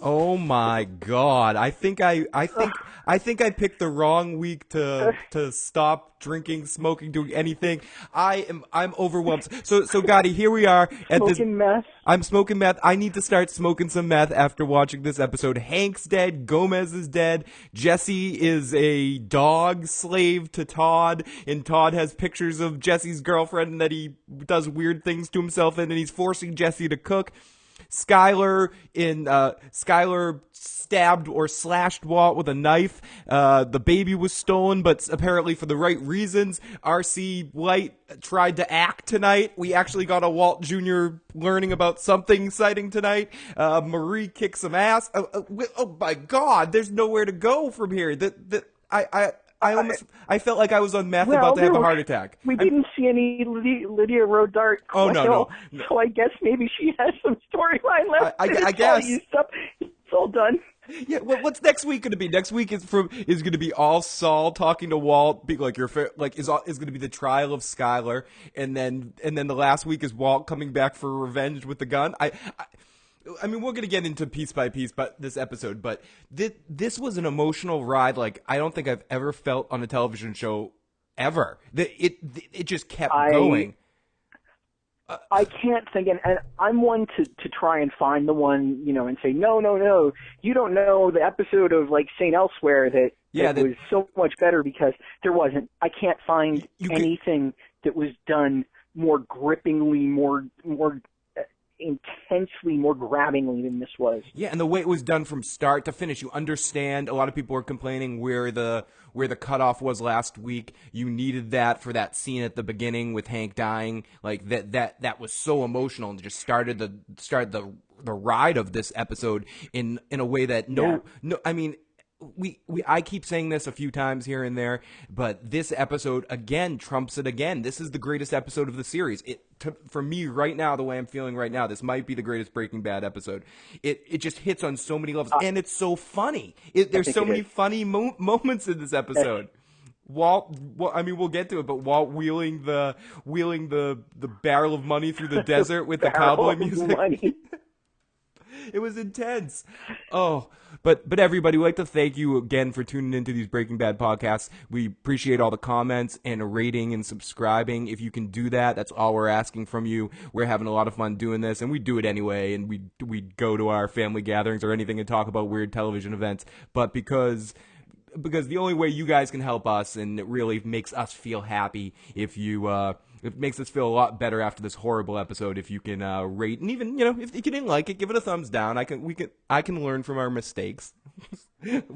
Oh my God! I think I picked the wrong week to stop drinking, smoking, doing anything. I'm overwhelmed. So Gotti, here we are at this. Smoking meth. I'm smoking meth. I need to start smoking some meth after watching this episode. Hank's dead. Gomez is dead. Jesse is a dog slave to Todd, and Todd has pictures of Jesse's girlfriend that he does weird things to himself in, and he's forcing Jesse to cook. Skylar stabbed or slashed Walt with a knife. The baby was stolen, but apparently for the right reasons. RC Light tried to act tonight. We actually got a Walt Jr. learning about something exciting tonight. Marie kicked some ass. Oh my God, there's nowhere to go from here. I felt like I was on meth about to have a heart attack. We didn't see any Lydia Rodart. Oh, no. So I guess maybe she has some storyline left. I guess. It's all done. Yeah, what's next week going to be? Next week is going to be all Saul talking to Walt, being like is going to be the trial of Skylar, and then the last week is Walt coming back for revenge with the gun. I mean, we're going to get into piece by piece, but this episode, but this was an emotional ride like I don't think I've ever felt on a television show ever. It just kept going. I can't think, and I'm one to try and find the one, and say, no, you don't know the episode of, like, St. Elsewhere that was so much better, because there wasn't. I can't find anything that was done more grippingly, more intensely, more grabbingly than this was. Yeah, and the way it was done from start to finish, you understand. A lot of people were complaining where the cutoff was last week. You needed that for that scene at the beginning with Hank dying. Like that was so emotional and just started the ride of this episode in a way that I mean. I keep saying this a few times here and there, but this episode again trumps it again. This is the greatest episode of the series. For me right now, the way I'm feeling right now, this might be the greatest Breaking Bad episode. It just hits on so many levels, and it's so funny. There's so many funny moments in this episode. Walt, I mean, we'll get to it, but Walt wheeling the barrel of money through the desert with the cowboy music. It was intense. Oh, but everybody, we'd like to thank you again for tuning into these Breaking Bad podcasts. We appreciate all the comments and rating and subscribing. If you can do that, that's all we're asking from you. We're having a lot of fun doing this, and we do it anyway, and we go to our family gatherings or anything and talk about weird television events. But because the only way you guys can help us, and it really makes us feel happy if you it makes us feel a lot better after this horrible episode if you can rate, and even if you didn't like it, give it a thumbs down. I can learn from our mistakes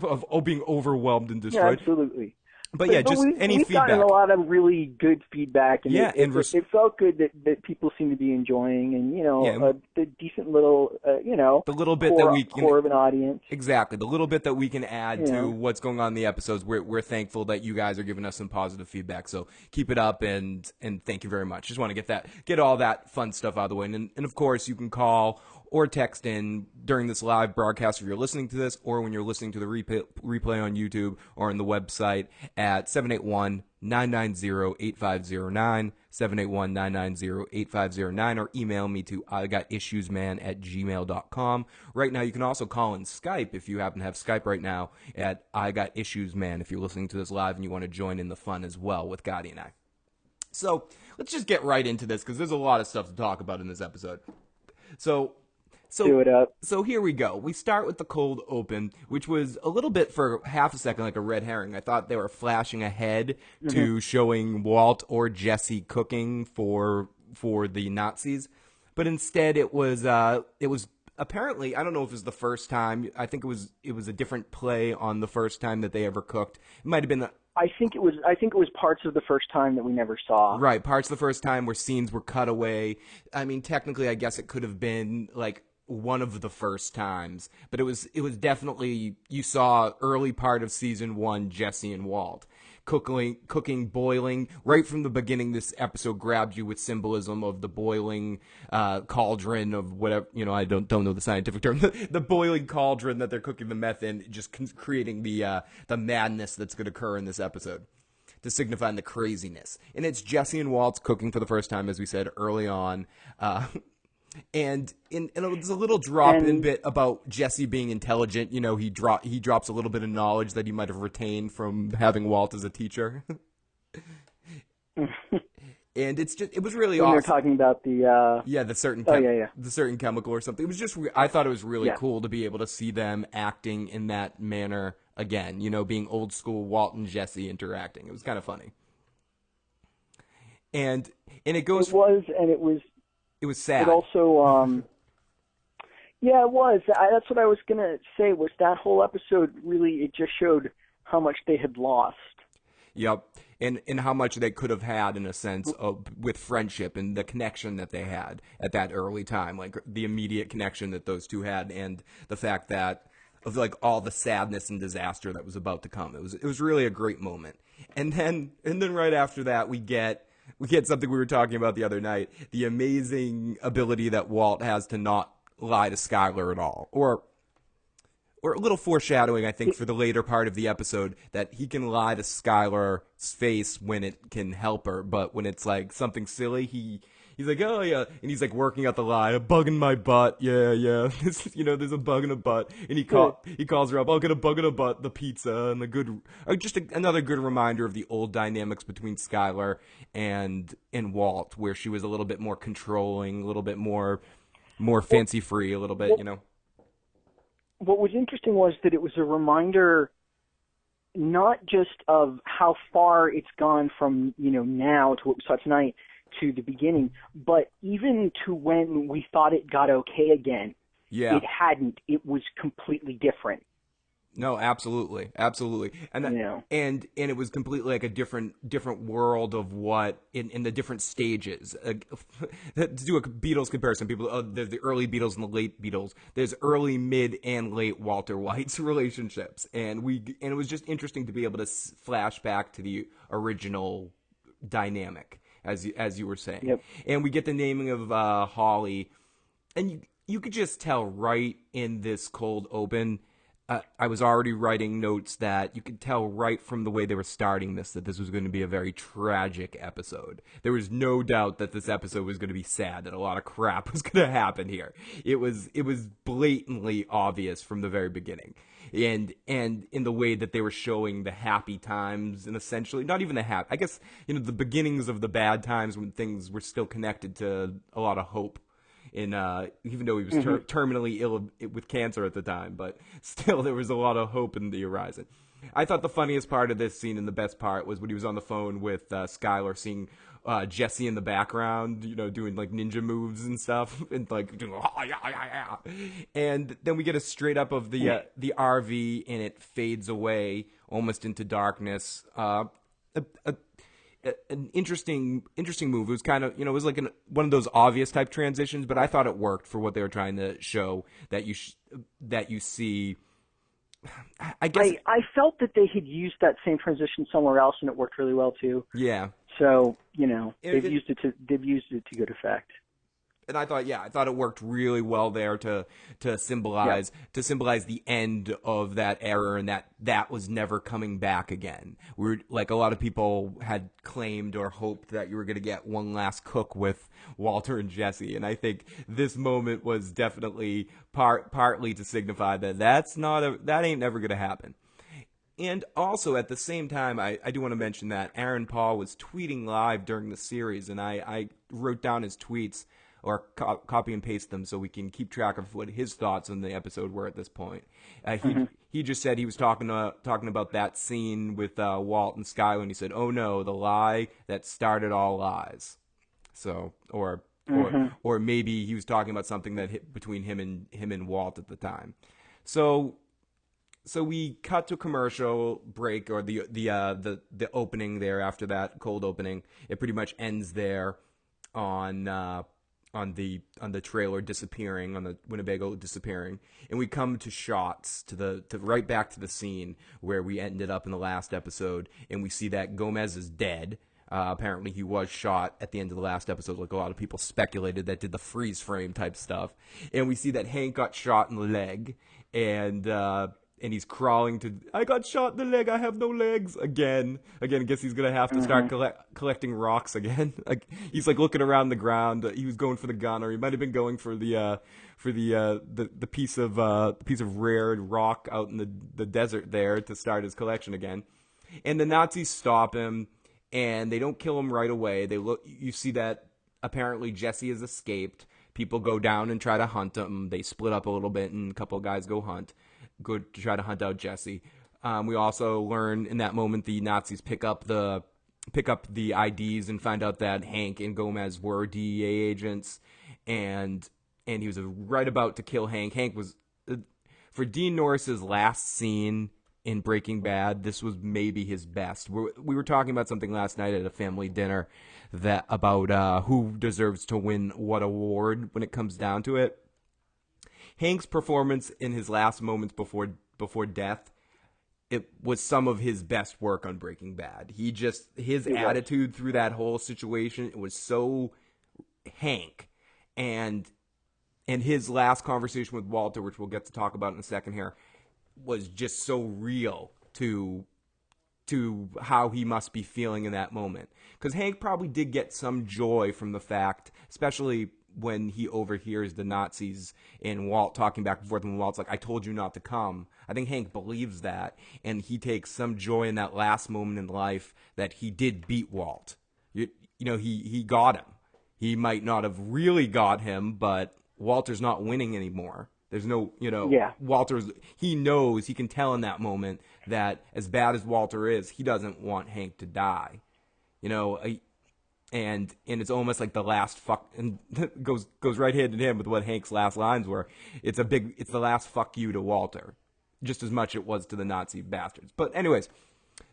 of being overwhelmed and destroyed. Yeah, absolutely. But yeah, just any we've feedback. We've gotten a lot of really good feedback, and it felt good that people seem to be enjoying, and the decent little the little bit core, that we can, core of an audience. Exactly, the little bit that we can add to what's going on in the episodes. We're thankful that you guys are giving us some positive feedback. So keep it up, and thank you very much. Just want to get all that fun stuff out of the way, and of course you can call or text in during this live broadcast if you're listening to this, or when you're listening to the replay on YouTube or on the website at 781-990-8509, 781-990-8509, or email me to igotissuesman@gmail.com. Right now, you can also call in Skype if you happen to have Skype right now at igotissuesman if you're listening to this live and you want to join in the fun as well with Gotti and I. So let's just get right into this because there's a lot of stuff to talk about in this episode. So Do it up. So here we go. We start with the cold open, which was a little bit for half a second like a red herring. I thought they were flashing ahead to showing Walt or Jesse cooking for the Nazis, but instead it was apparently, I don't know if it was the first time. I think it was a different play on the first time that they ever cooked. It might have been I think it was parts of the first time that we never saw. Right, parts of the first time where scenes were cut away. I mean, technically, I guess it could have been like one of the first times, but it was definitely, you saw early part of season 1, Jesse and Walt cooking, boiling. Right from the beginning, this episode grabbed you with symbolism of the boiling cauldron of whatever, I don't know the scientific term, the boiling cauldron that they're cooking the meth in, just creating the madness that's going to occur in this episode to signify the craziness. And it's Jesse and Walt's cooking for the first time, as we said early on. And there's a little drop in bit about Jesse being intelligent. You know, he drops a little bit of knowledge that he might have retained from having Walt as a teacher. And it was really when awesome. They're talking about the the certain the certain chemical or something. It was just I thought it was really cool to be able to see them acting in that manner again. You know, being old school Walt and Jesse interacting. It was kind of funny. And it goes. It was sad. It also, it was. That's what I was gonna say. Was that whole episode really? It just showed how much they had lost. Yep, and how much they could have had in a sense with friendship and the connection that they had at that early time, like the immediate connection that those two had, and the fact that of like all the sadness and disaster that was about to come. It was really a great moment. And then right after that we get something we were talking about the other night, the amazing ability that Walt has to not lie to Skylar at all. Or a little foreshadowing, I think, for the later part of the episode, that he can lie to Skylar's face when it can help her, but when it's like something silly, he's like, oh yeah, and he's like working out the lie, a bug in my butt, yeah, there's a bug in a butt, and he calls her up, I'll get a bug in a butt, the pizza, and another good reminder of the old dynamics between Skylar and Walt, where she was a little bit more controlling, a little bit more fancy free, a little bit, you know. What was interesting was that it was a reminder not just of how far it's gone from, now to what we saw tonight to the beginning, but even to when we thought it got okay again. Yeah. It hadn't. It was completely different. No, absolutely. And and it was completely like a different world of what in the different stages. To do a Beatles comparison, there's the early Beatles and the late Beatles. There's early, mid, and late Walter White's relationships, and it was just interesting to be able to flash back to the original dynamic, as you were saying. Yep. And we get the naming of Holly, and you could just tell right in this cold open. I was already writing notes that you could tell right from the way they were starting that this was going to be a very tragic episode. There was no doubt that this episode was going to be sad, that a lot of crap was going to happen here. It was blatantly obvious from the very beginning. And in the way that they were showing the happy times, and essentially not even the happy, I guess, the beginnings of the bad times when things were still connected to a lot of hope. Even though he was terminally ill with cancer at the time, but still there was a lot of hope in the horizon. I thought the funniest part of this scene and the best part was when he was on the phone with Skylar, seeing Jesse in the background, doing like ninja moves and stuff, and like doing and then we get a straight up of the RV, and it fades away almost into darkness. An interesting move. It was kind of, it was like one of those obvious type transitions, but I thought it worked for what they were trying to show, that you see. I guess I felt that they had used that same transition somewhere else, and it worked really well too. Yeah. So they've used it to good effect. And I thought it worked really well there to symbolize the end of that era, and that was never coming back again. We're like, a lot of people had claimed or hoped that you were going to get one last cook with Walter and Jesse, and I think this moment was definitely partly to signify that that ain't never going to happen. And also, at the same time, I do want to mention that Aaron Paul was tweeting live during the series, and I wrote down his tweets, or copy and paste them so we can keep track of what his thoughts on the episode were at this point. He just said he was talking about that scene with Walt and Skylar, and he said, "Oh no, the lie that started all lies." So, or maybe he was talking about something that hit between him and Walt at the time. So we cut to a commercial break, or the opening there after that cold opening. It pretty much ends there on the trailer disappearing, on the Winnebago disappearing, and we come to shots to right back to the scene where we ended up in the last episode, and we see that Gomez is dead. Apparently he was shot at the end of the last episode, like a lot of people speculated, that did the freeze frame type stuff. And we see that Hank got shot in the leg, and he's crawling to, I got shot in the leg, I have no legs. Again, I guess he's going to have to start collecting rocks again. Like, he's like looking around the ground. He was going for the gun, or he might have been going for the piece of rare rock out in the desert there to start his collection again. And the Nazis stop him, and they don't kill him right away. You see that apparently Jesse has escaped. People go down and try to hunt him. They split up a little bit, and a couple of guys go to try to hunt out Jesse. We also learn in that moment the Nazis pick up the IDs and find out that Hank and Gomez were DEA agents, and he was right about to kill Hank. Hank was, for Dean Norris's last scene in Breaking Bad, this was maybe his best. We were talking about something last night at a family dinner about who deserves to win what award when it comes down to it. Hank's performance in his last moments before death, it was some of his best work on Breaking Bad. His attitude through that whole situation, it was so Hank. And his last conversation with Walter, which we'll get to talk about in a second here, was just so real to how he must be feeling in that moment. Because Hank probably did get some joy from the fact, especially when he overhears the Nazis and Walt talking back and forth, and Walt's like, I told you not to come. I think Hank believes that, and he takes some joy in that last moment in life that he did beat Walt. He got him. He might not have really got him, but Walter's not winning anymore. There's no, he knows, he can tell in that moment that as bad as Walter is, he doesn't want Hank to die. And it's almost like the last fuck, and goes right hand in hand with what Hank's last lines were. It's the last fuck you to Walter, just as much it was to the Nazi bastards. But anyways,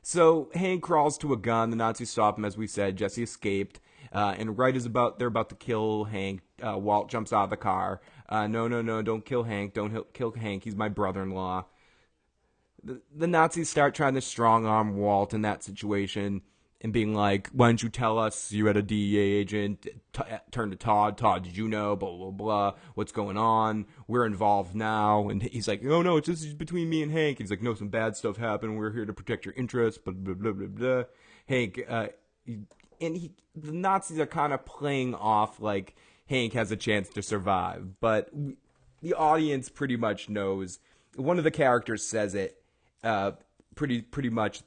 so Hank crawls to a gun. The Nazis stop him, as we said. Jesse escaped, and right as they're about to kill Hank, Walt jumps out of the car. No, don't kill Hank. Don't kill Hank. He's my brother-in-law. The Nazis start trying to strong-arm Walt in that situation and being like, why didn't you tell us you had a DEA agent? Turn to Todd. Todd, did you know? Blah, blah, blah. What's going on? We're involved now. And he's like, oh, no, it's just between me and Hank. He's like, no, some bad stuff happened. We're here to protect your interests. Blah, blah, blah, blah, blah. Hank, the Nazis are kind of playing off like Hank has a chance to survive. But the audience pretty much knows. One of the characters says it pretty much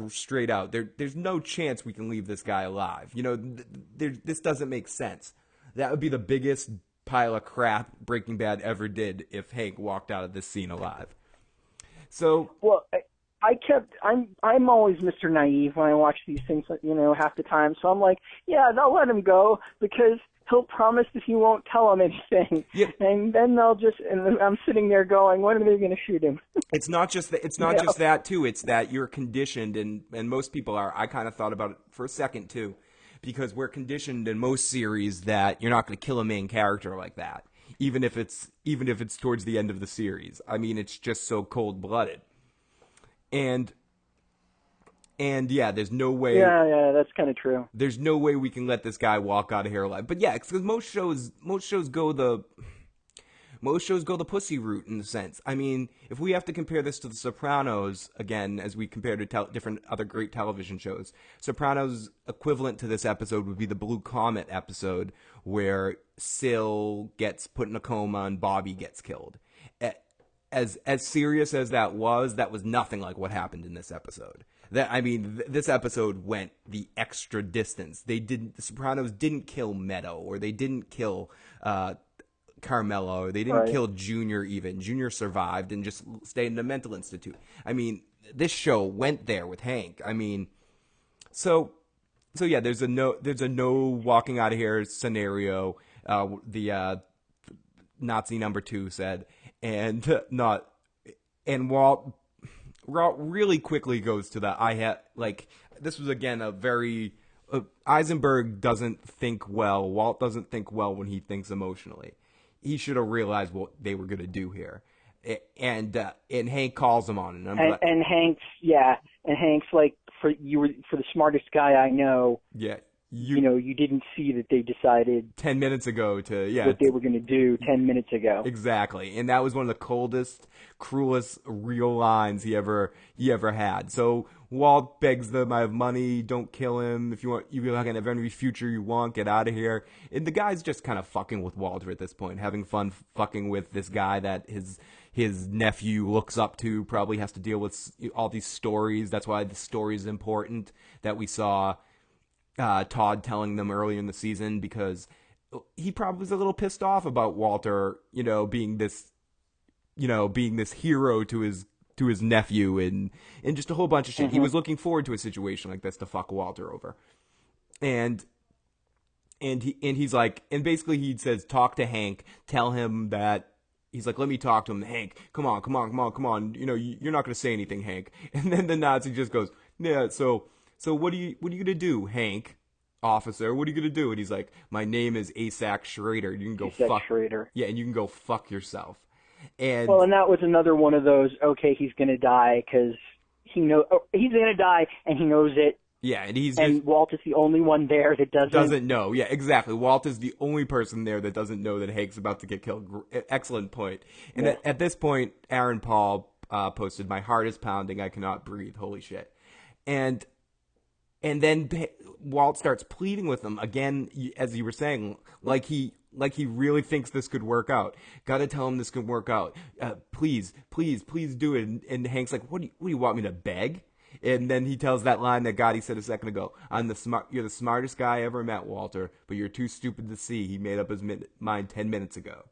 straight out. There's no chance we can leave this guy alive. This doesn't make sense. That would be the biggest pile of crap Breaking Bad ever did if Hank walked out of this scene alive. So, well, I'm always Mr. Naive when I watch these things, half the time. So I'm like, yeah, they'll let him go because he'll promise that he won't tell them anything. Yeah. And then and I'm sitting there going, when are they going to shoot him? It's not just that. It's not just that too. It's that you're conditioned, and most people are. I kind of thought about it for a second too, because we're conditioned in most series that you're not going to kill a main character like that, even if it's towards the end of the series. I mean, it's just so cold-blooded. And yeah, there's no way. Yeah, that's kind of true. There's no way we can let this guy walk out of here alive. But yeah, because most shows go the pussy route in a sense. I mean, if we have to compare this to The Sopranos again, as we compare to different other great television shows, Sopranos equivalent to this episode would be the Blue Comet episode, where Sil gets put in a coma and Bobby gets killed. As serious as that was nothing like what happened in this episode. This episode went the extra distance. The Sopranos didn't kill Meadow, or they didn't kill Carmelo, or they didn't kill Junior even. Junior survived and just stayed in a mental institute. I mean, this show went there with Hank. I mean, so yeah, there's a no walking out of here scenario. The Nazi number 2 said. And Walt really quickly goes to that. This was again a very Eisenberg doesn't think well. Walt doesn't think well when he thinks emotionally. He should have realized what they were going to do here. And Hank calls him on it. And Hank's like, for the smartest guy I know. Yeah. you didn't see that they decided 10 minutes ago what they were going to do 10 minutes ago. Exactly. And that was one of the coldest, cruelest real lines he ever had. So Walt begs them, I have money, don't kill him. If you want, you can have any future you want, get out of here. And the guy's just kind of fucking with Walter at this point, having fun fucking with this guy that his nephew looks up to, probably has to deal with all these stories. That's why the story is important that we saw Todd telling them earlier in the season, because he probably was a little pissed off about Walter, being this hero to his nephew and just a whole bunch of shit. Mm-hmm. He was looking forward to a situation like this to fuck Walter over. And he's like, and basically he says, talk to Hank, tell him that. He's like, let me talk to him. Hank, come on. You're not going to say anything, Hank. And then the Nazi just goes, yeah, so what are you going to do, Hank? Officer, what are you going to do? And he's like, my name is Asac Schrader. You can go fuck. Schrader. Yeah, and you can go fuck yourself. And that was another one of those, okay, he's going to die because he's going to die and he knows it. Yeah, and Walt is the only one there that doesn't know. Yeah, exactly. Walt is the only person there that doesn't know that Hank's about to get killed. Excellent point. And yeah. At this point, Aaron Paul posted, my heart is pounding, I cannot breathe. Holy shit. And then Walt starts pleading with him again, as you were saying, like he really thinks this could work out. Got to tell him this could work out. Please do it. And Hank's like, what do you want me to beg? And then he tells that line that Gotti said a second ago. You're the smartest guy I ever met, Walter, but you're too stupid to see. He made up his mind 10 minutes ago.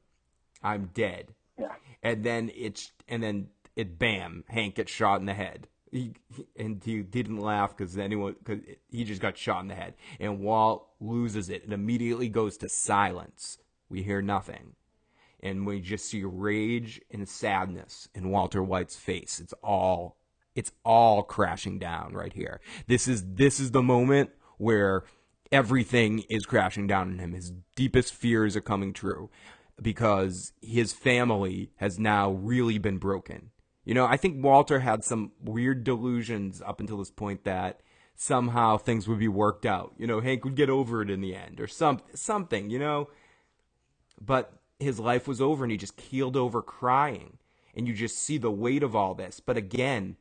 I'm dead. Yeah. And then bam, Hank gets shot in the head. He didn't laugh because he just got shot in the head. And Walt loses it and immediately goes to silence. We hear nothing. And we just see rage and sadness in Walter White's face. It's all crashing down right here. This is the moment where everything is crashing down on him. His deepest fears are coming true because his family has now really been broken. I think Walter had some weird delusions up until this point that somehow things would be worked out. Hank would get over it in the end or something, But his life was over and he just keeled over crying. And you just see the weight of all this. But again,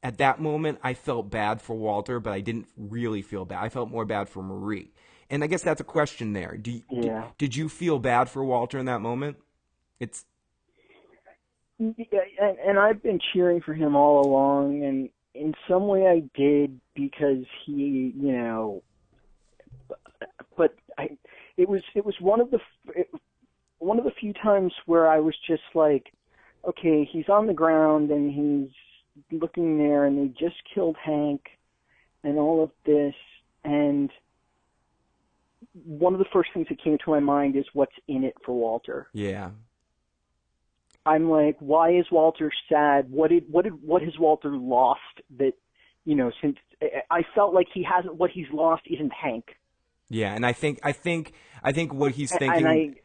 at that moment, I felt bad for Walter, but I didn't really feel bad. I felt more bad for Marie. And I guess that's a question there. Did you feel bad for Walter in that moment? And I've been cheering for him all along, and in some way I did because he, but it was one of the few times where I was just like, okay, he's on the ground and he's looking there, and they just killed Hank, and all of this, and one of the first things that came to my mind is what's in it for Walter. Yeah. I'm like, why is Walter sad? What has Walter lost that, since I felt like what he's lost isn't Hank. Yeah, and I think what he's thinking,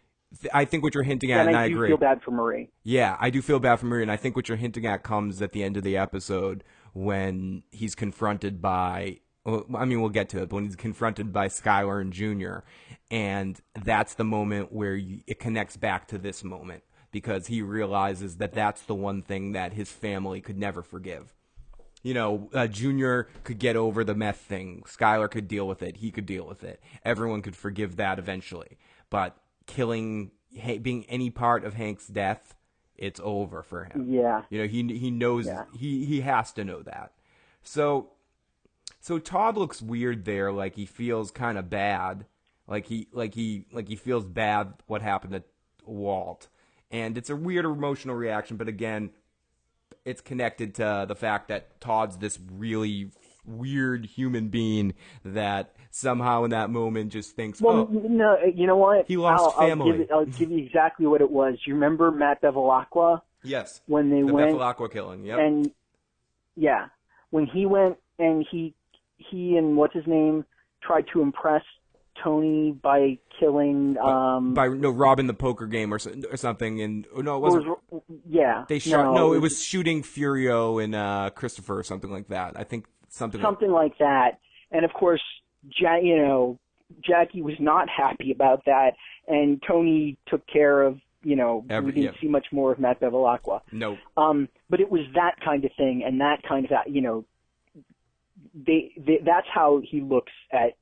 I think what you're hinting at, and I agree. I do feel bad for Marie. Yeah, I do feel bad for Marie, and I think what you're hinting at comes at the end of the episode when he's confronted by, we'll get to it, but when he's confronted by Skylar and Junior, and that's the moment where it connects back to this moment. Because he realizes that that's the one thing that his family could never forgive. Junior could get over the meth thing. Skylar could deal with it. He could deal with it. Everyone could forgive that eventually. But being any part of Hank's death, it's over for him. Yeah. He knows, he has to know that. So Todd looks weird there, like he feels kind of bad. Like he feels bad what happened to Walt. And it's a weird emotional reaction, but again, it's connected to the fact that Todd's this really weird human being that somehow in that moment just thinks, no, you know what? He lost family. I'll give you exactly what it was. You remember Matt Bevilacqua? Yes. When they went... The Bevilacqua killing, yep. And, yeah, when he went and he and what's his name tried to impress Tony by killing robbing the poker game or something, and no, it wasn't. They shot. It was shooting Furio and Christopher or something like that. I think something like that. And of course, Jackie was not happy about that, and Tony took care of, we didn't see much more of Matt Bevilacqua. No. But it was that kind of thing, and that kind of, that's how he looks at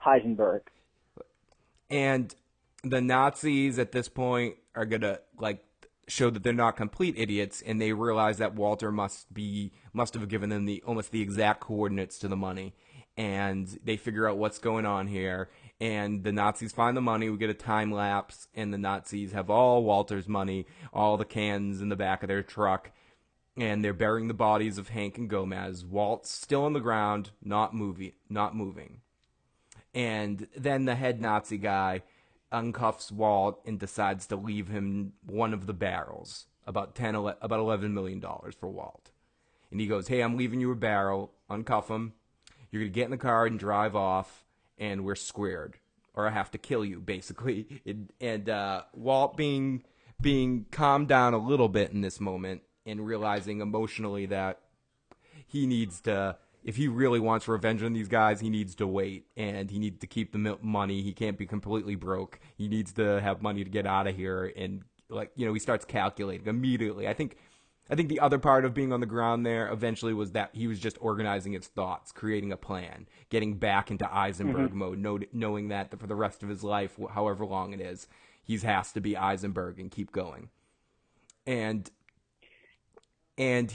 Heisenberg. And the Nazis at this point are going to, show that they're not complete idiots, and they realize that Walter must have given them almost the exact coordinates to the money. And they figure out what's going on here, and the Nazis find the money. We get a time lapse, and the Nazis have all Walter's money, all the cans in the back of their truck, and they're burying the bodies of Hank and Gomez. Walt's still on the ground, not moving. And then the head Nazi guy uncuffs Walt and decides to leave him one of the barrels, about $11 million for Walt. And he goes, "Hey, I'm leaving you a barrel. Uncuff him. You're going to get in the car and drive off, and we're squared. Or I have to kill you," basically. And Walt being calmed down a little bit in this moment and realizing emotionally that he needs to, if he really wants revenge on these guys, he needs to wait. And he needs to keep the money. He can't be completely broke. He needs to have money to get out of here. And, he starts calculating immediately. I think the other part of being on the ground there eventually was that he was just organizing his thoughts, creating a plan, getting back into Eisenberg mode, knowing that for the rest of his life, however long it is, he has to be Eisenberg and keep going. And then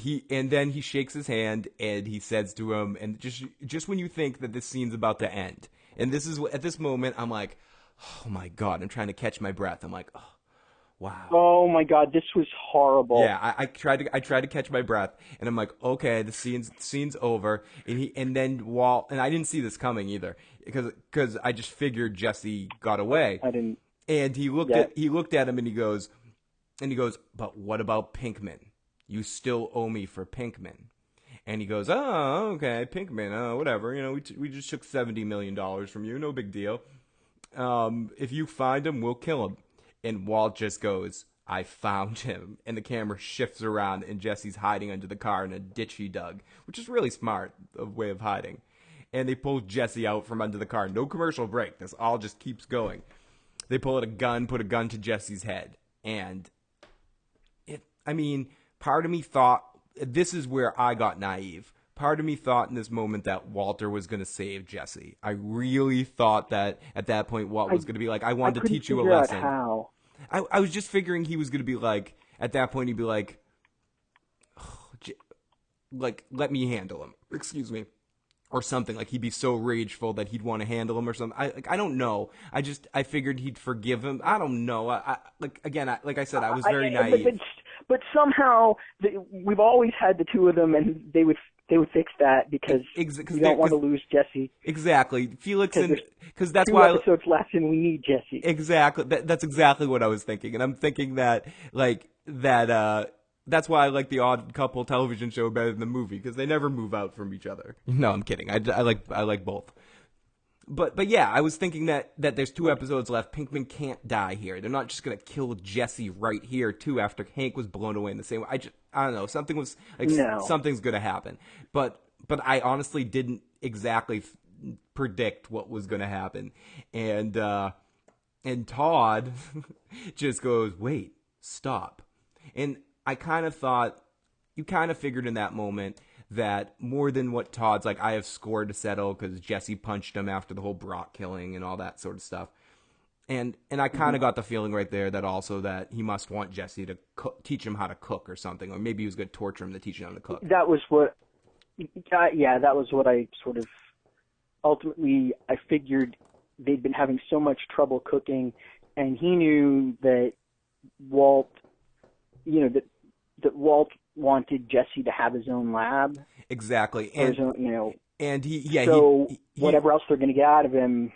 he shakes his hand and he says to him, and just when you think that this scene's about to end, and this is at this moment, I'm like, oh my God, I'm trying to catch my breath. I'm like, oh. Wow. Oh my God, this was horrible. Yeah, I tried to catch my breath, and I'm like, okay, the scene's over, and then Walt, and I didn't see this coming either, because I just figured Jesse got away. I didn't. And he looked at him and he goes, "But what about Pinkman? You still owe me for Pinkman." And he goes, "Oh, okay, Pinkman, whatever. We just took $70 million from you, no big deal. If you find him, we'll kill him." And Walt just goes, "I found him." And the camera shifts around, and Jesse's hiding under the car in a ditch he dug, which is really smart, a way of hiding. And they pull Jesse out from under the car. No commercial break. This all just keeps going. They put a gun to Jesse's head. And, part of me thought, this is where I got naive. Part of me thought in this moment that Walter was going to save Jesse. I really thought that at that point Walt was going to be like, "I wanted to teach you a lesson." How. I was just figuring he was going to be like, at that point he'd be like, "Let me handle him." Excuse me. Or something. Like he'd be so rageful that he'd want to handle him or something. I don't know. I figured he'd forgive him. I don't know. Like I said, I was very naive. But somehow we've always had the two of them, and they would fix that because you don't want to lose Jesse. Exactly, Felix, because that's why 2 episodes left, and we need Jesse. Exactly, that's exactly what I was thinking, and I'm thinking that that's why I like the Odd Couple television show better than the movie, because they never move out from each other. No, I'm kidding. I like both. But yeah, I was thinking that there's 2 episodes left. Pinkman can't die here. They're not just gonna kill Jesse right here too after Hank was blown away in the same way. I don't know. Something's gonna happen. But I honestly didn't exactly predict what was gonna happen. And Todd just goes, "Wait, stop." And I kind of thought, you kind of figured in that moment that more than what Todd's like, I have score to settle because Jesse punched him after the whole Brock killing and all that sort of stuff. And I kind of got the feeling right there that also that he must want Jesse to teach him how to cook or something, or maybe he was going to torture him to teach him how to cook. That was what I sort of ultimately, I figured they'd been having so much trouble cooking, and he knew that Walt, that Walt wanted Jesse to have his own lab. Exactly. And, he, whatever else they're going to get out of him.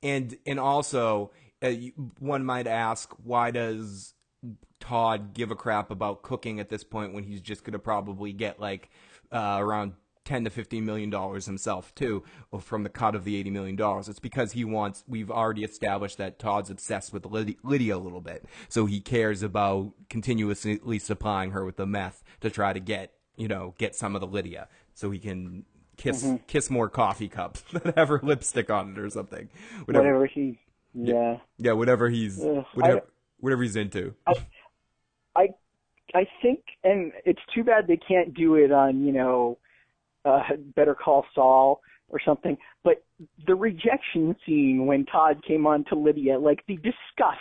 And also, one might ask, why does Todd give a crap about cooking at this point when he's just going to probably get around $10 to $15 million himself too from the cut of the $80 million? It's because we've already established that Todd's obsessed with Lydia a little bit. So he cares about continuously supplying her with the meth to try to get some of the Lydia so he can kiss more coffee cups that have her lipstick on it or something. Whatever he, yeah. Yeah, whatever he's into. I think, and it's too bad they can't do it on, Better Call Saul or something, but the rejection scene when Todd came on to Lydia, like the disgust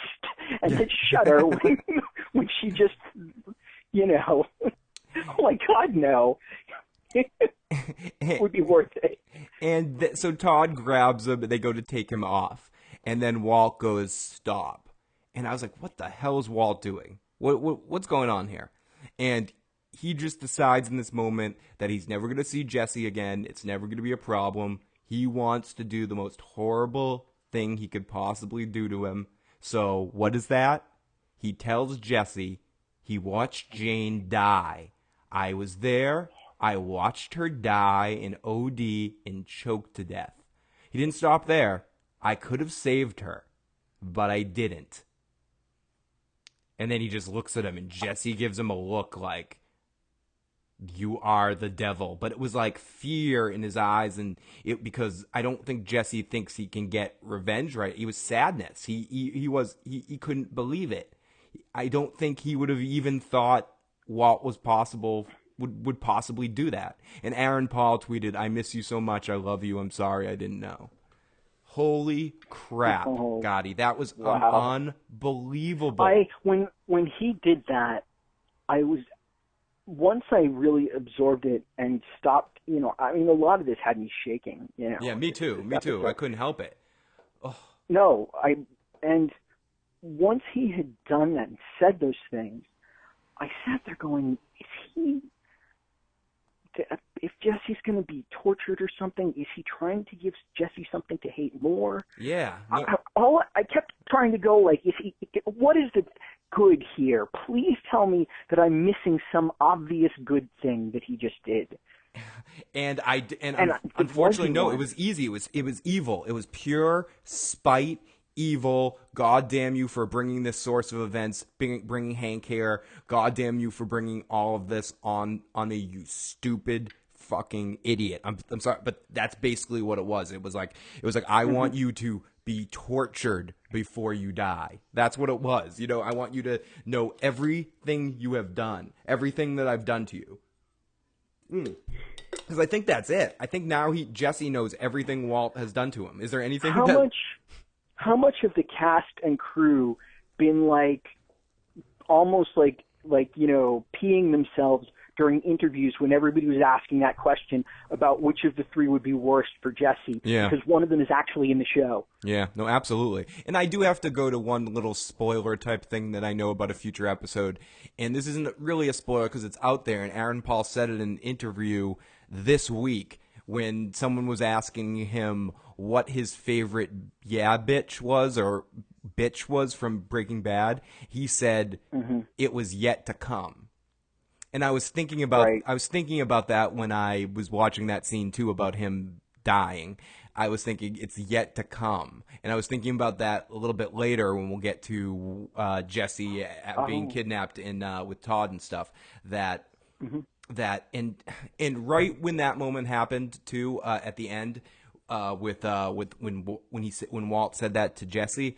and the shudder when she just, oh my God, no. It would be worth it. And so Todd grabs him, and they go to take him off. And then Walt goes, stop. And I was like, what the hell is Walt doing? What's going on here? And he just decides in this moment that he's never going to see Jesse again. It's never going to be a problem. He wants to do the most horrible thing he could possibly do to him. So what is that? He tells Jesse he watched Jane die. I was there. I watched her die in OD and choke to death. He didn't stop there. I could have saved her, but I didn't. And then he just looks at him, and Jesse gives him a look like, you are the devil. But it was like fear in his eyes, and because I don't think Jesse thinks he can get revenge, right? It was sadness. He couldn't believe it. I don't think he would have even thought Walt was possible. Would possibly do that. And Aaron Paul tweeted, I miss you so much. I love you. I'm sorry I didn't know. Holy crap, Gotti. That was unbelievable. When he did that, once I really absorbed it and stopped, a lot of this had me shaking. Yeah, me too. I couldn't help it. Oh. No, and once he had done that and said those things, I sat there going, if Jesse's going to be tortured or something, is he trying to give Jesse something to hate more? Yeah. No. I kept trying to go like, what is the good here? Please tell me that I'm missing some obvious good thing that he just did. And unfortunately, no, it was easy. It was evil. It was pure spite. Evil. God damn you for bringing this source of events, bringing Hank here. God damn you for bringing all of this on me, you stupid fucking idiot. I'm sorry, but that's basically what it was. It was like I want you to be tortured before you die. That's what it was. I want you to know everything you have done, everything that I've done to you. Because I think that's it. I think now Jesse knows everything Walt has done to him. Is there anything? How much of the cast and crew been almost like peeing themselves during interviews when everybody was asking that question about which of the three would be worst for Jesse? Yeah. Because one of them is actually in the show. Yeah, no, absolutely. And I do have to go to one little spoiler type thing that I know about a future episode. And this isn't really a spoiler because it's out there. And Aaron Paul said it in an interview this week when someone was asking him what his favorite bitch was from Breaking Bad. He said it was yet to come. And I was thinking about that when I was watching that scene too about him dying. I was thinking it's yet to come. And I was thinking about that a little bit later when we'll get to Jesse being kidnapped with Todd and stuff. That and right when that moment happened too, at the end, when Walt said that to Jesse,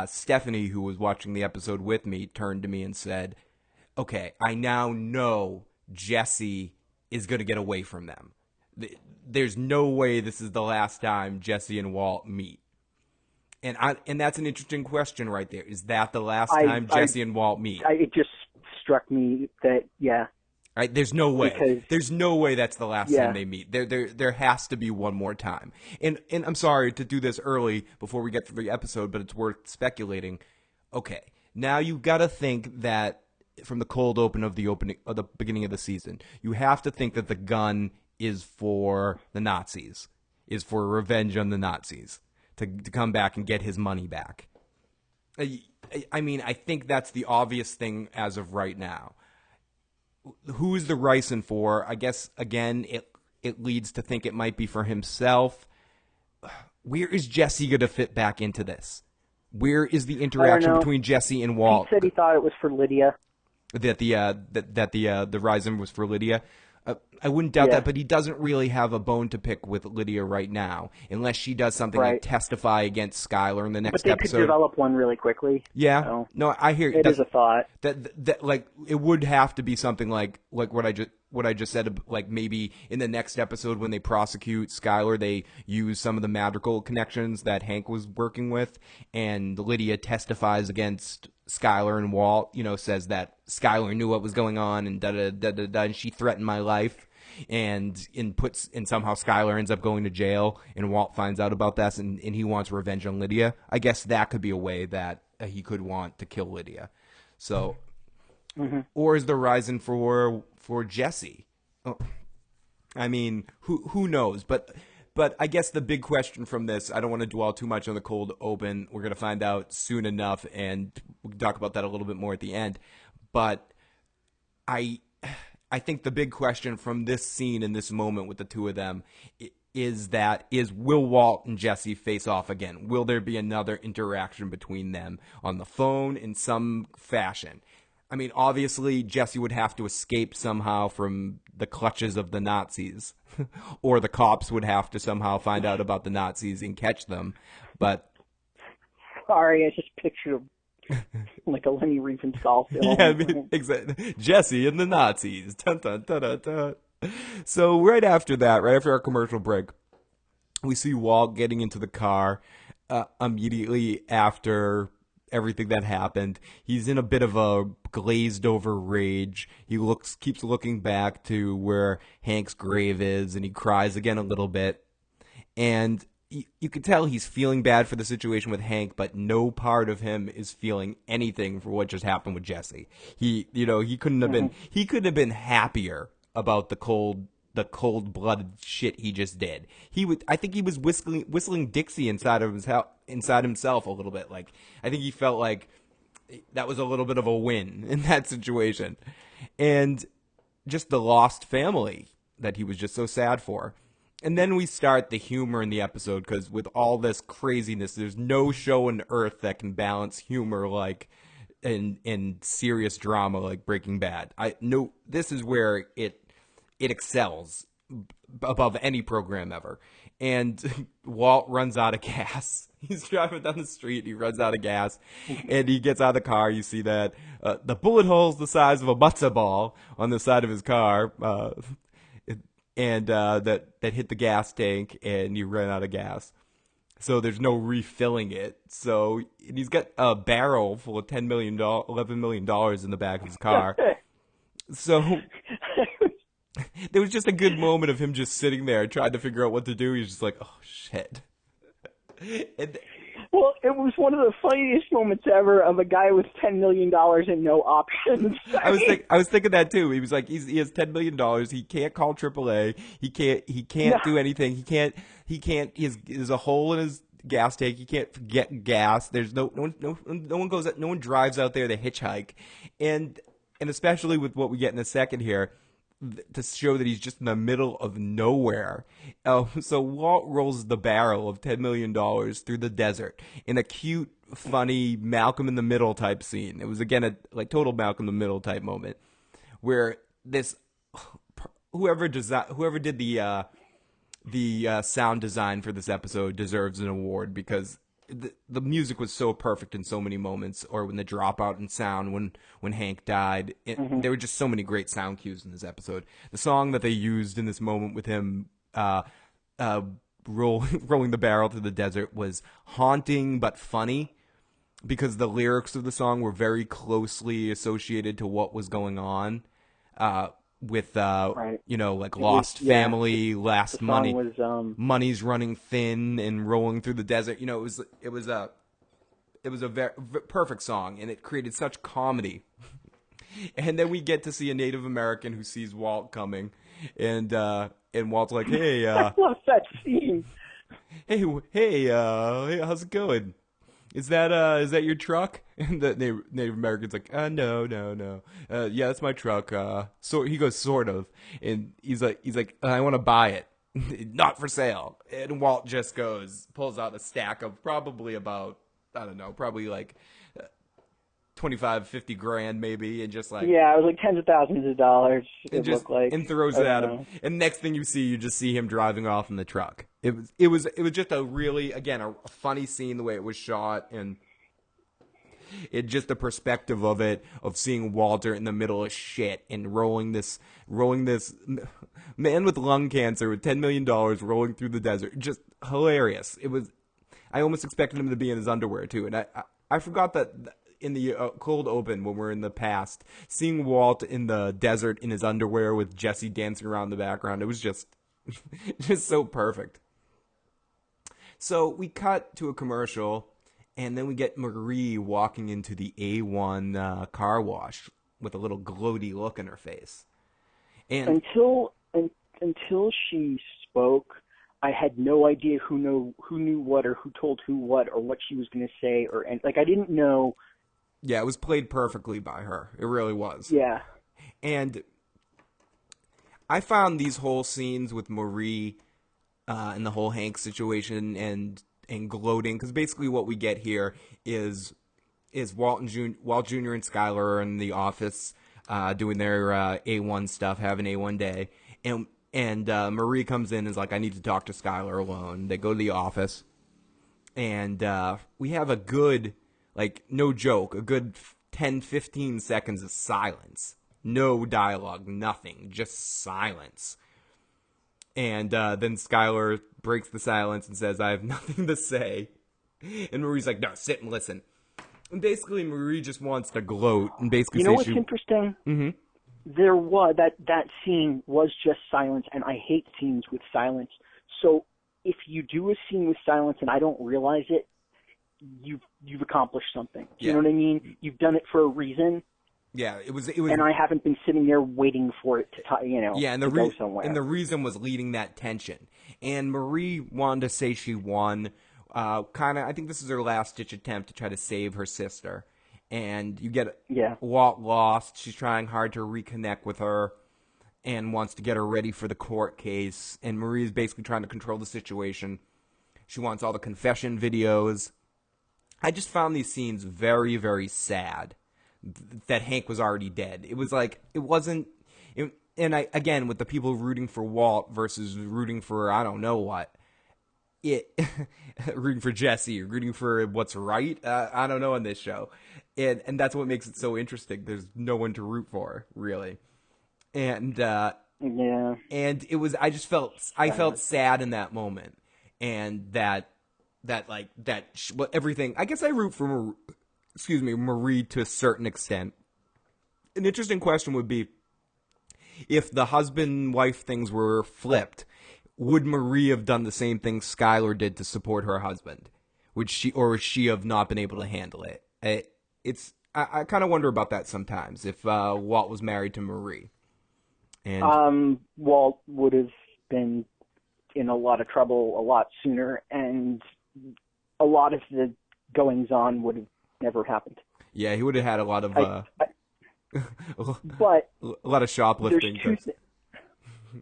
Stephanie, who was watching the episode with me, turned to me and said, okay, I now know Jesse is going to get away from them. There's no way this is the last time Jesse and Walt meet. And that's an interesting question right there. Is that the last time Jesse and Walt meet? It just struck me that, yeah. Right? There's no way. There's no way that's the last time they meet. There has to be one more time. And I'm sorry to do this early before we get to the episode, but it's worth speculating. Okay, now you've got to think that from the cold open of the beginning of the season, you have to think that the gun is for the Nazis, is for revenge on the Nazis, to come back and get his money back. I mean, I think that's the obvious thing as of right now. Who's the ricin for? I guess, again, it leads to think it might be for himself. Where is Jesse going to fit back into this? Where is the interaction between Jesse and Walt? He said he thought it was for Lydia. That the ricin was for Lydia. I wouldn't doubt that, but he doesn't really have a bone to pick with Lydia right now, unless she does something like testify against Skylar in the next episode. But they could develop one really quickly. Yeah, so no, I hear it is a thought. That like it would have to be something like what I just said, like maybe in the next episode when they prosecute Skylar, they use some of the magical connections that Hank was working with, and Lydia testifies against Skylar, and Walt, says that Skylar knew what was going on and and she threatened my life, and somehow Skylar ends up going to jail, and Walt finds out about this, and he wants revenge on Lydia. I guess that could be a way that he could want to kill Lydia. So, or is the reason for Jesse? Oh, I mean, who knows? But I guess the big question from this, I don't want to dwell too much on the cold open. We're going to find out soon enough, and we'll talk about that a little bit more at the end. But I think the big question from this scene in this moment with the two of them is will Walt and Jesse face off again? Will there be another interaction between them on the phone in some fashion? I mean, obviously, Jesse would have to escape somehow from the clutches of the Nazis, or the cops would have to somehow find out about the Nazis and catch them. But sorry, I just pictured like a Lenny Riefenstahl film. Yeah, I mean, exactly. Jesse and the Nazis. Dun, dun, dun, dun, dun. So right after our commercial break, we see Walt getting into the car immediately after everything that happened. He's in a bit of a glazed over rage. He keeps looking back to where Hank's grave is, and he cries again a little bit. And you can tell he's feeling bad for the situation with Hank, but no part of him is feeling anything for what just happened with Jesse. He couldn't have been happier about the cold-blooded shit he just did. I think he was whistling Dixie inside himself a little bit. Like, I think he felt like that was a little bit of a win in that situation. And just the lost family that he was just so sad for. And then we start the humor in the episode, because with all this craziness, there's no show on earth that can balance humor like in serious drama like Breaking Bad. This is where it excels above any program ever. And Walt runs out of gas. He's driving down the street, he runs out of gas, and he gets out of the car. You see that the bullet hole's the size of a matzo ball on the side of his car, and that hit the gas tank, and he ran out of gas. So there's no refilling it. So he's got a barrel full of $11 million in the back of his car. So there was just a good moment of him just sitting there trying to figure out what to do. He's just like, oh, shit. Well, it was one of the funniest moments ever of a guy with $10 million and no options. I was thinking that too. He was like, he has $10 million. He can't call AAA. He can't do anything. There's a hole in his gas tank. He can't get gas. There's no one drives out there to hitchhike. And especially with what we get in a second here, to show that he's just in the middle of nowhere. So Walt rolls the barrel of $10 million through the desert in a cute, funny Malcolm in the Middle type scene. It was, again, a total Malcolm in the Middle type moment, where whoever did the sound design for this episode deserves an award, because the music was so perfect in so many moments, or when the dropout in sound when Hank died. There were just so many great sound cues in this episode. The song that they used in this moment with him rolling the barrel through the desert was haunting but funny, because the lyrics of the song were very closely associated to what was going on with lost family, last money, money's running thin and rolling through the desert. It was a very perfect song, and it created such comedy. And then we get to see a Native American who sees Walt coming, and Walt's like, "Hey, I love that scene. Hey, how's it going? Is that your truck?" And the Native American's like, no. Yeah, that's my truck. So he goes, sort of. And he's like, I want to buy it. Not for sale. And Walt just pulls out a stack of probably about, I don't know, probably like 25, 50 grand maybe, and just like... Yeah, it was like tens of thousands of dollars, it looked like. And throws it at him. And next thing you just see him driving off in the truck. It was just a really, again, a funny scene, the way it was shot, and it just the perspective of it, of seeing Walter in the middle of shit and rolling this man with lung cancer with $10 million rolling through the desert. Just hilarious. I almost expected him to be in his underwear too. And I forgot that in the cold open, when we're in the past, seeing Walt in the desert in his underwear with Jesse dancing around in the background, it was just so perfect. So we cut to a commercial, and then we get Marie walking into the A1 car wash with a little gloaty look in her face. And until she spoke, I had no idea who knew what, or who told who what, or what she was going to say, and I didn't know. Yeah, it was played perfectly by her. It really was. Yeah. And I found these whole scenes with Marie and the whole Hank situation and gloating, because basically what we get here is Walt Jr. and Skyler are in the office doing their A1 stuff, having A1 day, and Marie comes in and is like, I need to talk to Skyler alone. They go to the office, and we have a good, like, no joke, a good 10, 15 seconds of silence. No dialogue, nothing, just silence. And then Skyler breaks the silence and says, I have nothing to say. And Marie's like, no, sit and listen. And basically Marie just wants to gloat and basically say what's interesting? Mm-hmm. There was, that scene was just silence, and I hate scenes with silence. So if you do a scene with silence and I don't realize it, you've accomplished something. Do you know what I mean? You've done it for a reason. Yeah, it was, and I haven't been sitting there waiting for it to go somewhere. And the reason was leading that tension. And Marie wanted to say she won. I think this is her last-ditch attempt to try to save her sister. And you get Walt lost. She's trying hard to reconnect with her and wants to get her ready for the court case. And Marie's basically trying to control the situation. She wants all the confession videos. I just found these scenes very, very sad. That Hank was already dead. It was like, it wasn't, again, with the people rooting for Walt versus rooting for, I don't know what, rooting for Jesse, rooting for what's right, I don't know on this show. And that's what makes it so interesting. There's no one to root for, really. And, and it was, I felt sad in that moment. And everything, I guess I root for Marie to a certain extent. An interesting question would be, if the husband-wife things were flipped, would Marie have done the same thing Skyler did to support her husband? Would she have not been able to handle it? I kind of wonder about that sometimes, if Walt was married to Marie. And Walt would have been in a lot of trouble a lot sooner, and a lot of the goings-on would have never happened. Yeah, he would have had a lot of but a lot of shoplifting.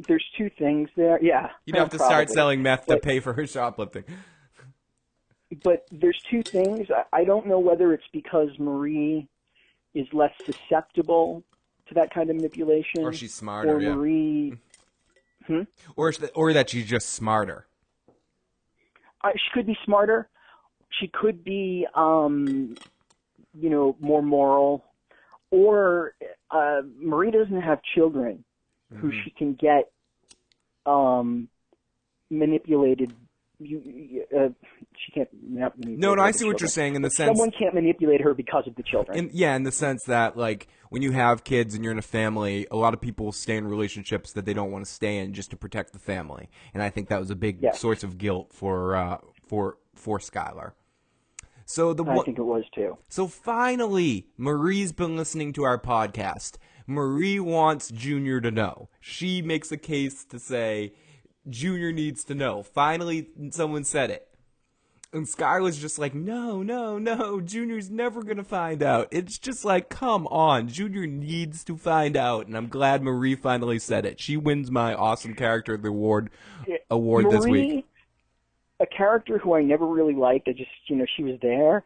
There's two things there. Yeah, you'd have to start selling meth to pay for her shoplifting. But there's two things. I don't know whether it's because Marie is less susceptible to that kind of manipulation, or she's smarter, or Marie, or that she's just smarter. She could be smarter. She could be, more moral, or Marie doesn't have children who she can get manipulated. She can't manipulate. No, I see what you're saying in the sense someone can't manipulate her because of the children. In the sense that, like, when you have kids and you're in a family, a lot of people stay in relationships that they don't want to stay in just to protect the family, and I think that was a big source of guilt for Skyler. I think it was too. So finally, Marie's been listening to our podcast. Marie wants Junior to know. She makes a case to say Junior needs to know. Finally, someone said it. And Skyler's just like, no, Junior's never going to find out. It's just like, come on, Junior needs to find out. And I'm glad Marie finally said it. She wins my awesome character award this week. A character who I never really liked, she was there.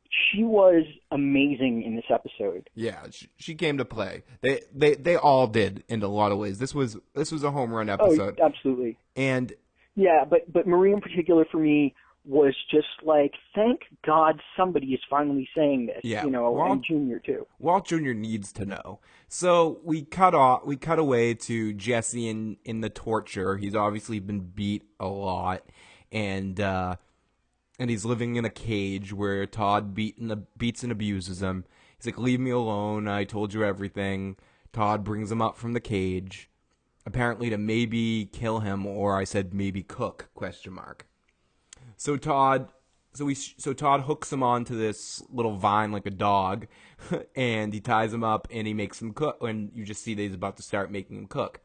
she was amazing in this episode. Yeah, she came to play. They all did in a lot of ways. This was a home run episode. Oh, absolutely. And yeah, but Marie in particular for me was just like, thank God somebody is finally saying this. Yeah, and Junior too. Walt Jr. needs to know. So we cut away to Jesse in the torture. He's obviously been beat a lot, and he's living in a cage where Todd beats and abuses him. He's like, leave me alone. I told you everything. Todd brings him up from the cage, apparently to maybe kill him, or I said maybe cook, ? So Todd hooks him onto this little vine like a dog, and he ties him up and he makes him cook. And you just see that he's about to start making him cook,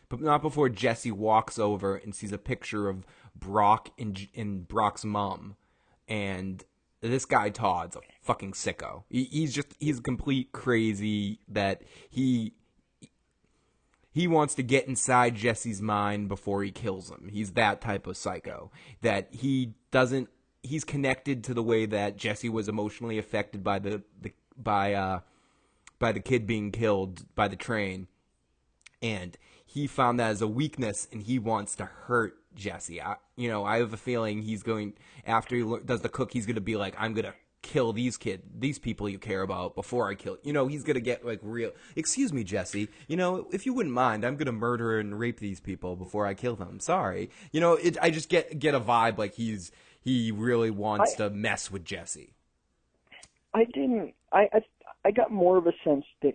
but not before Jesse walks over and sees a picture of Brock and Brock's mom. And this guy Todd's a fucking sicko. He's complete crazy that he wants to get inside Jesse's mind before he kills him. He's that type of psycho that he's connected to the way that Jesse was emotionally affected by the kid being killed by the train, and he found that as a weakness, and he wants to hurt Jesse. I have a feeling he's going, after he does the cook, he's going to be like, I'm going to kill these people you care about before I kill. He's going to get like real, excuse me, Jesse, if you wouldn't mind, I'm going to murder and rape these people before I kill them. Sorry. I just get a vibe like he really wants to mess with Jesse. I got more of a sense that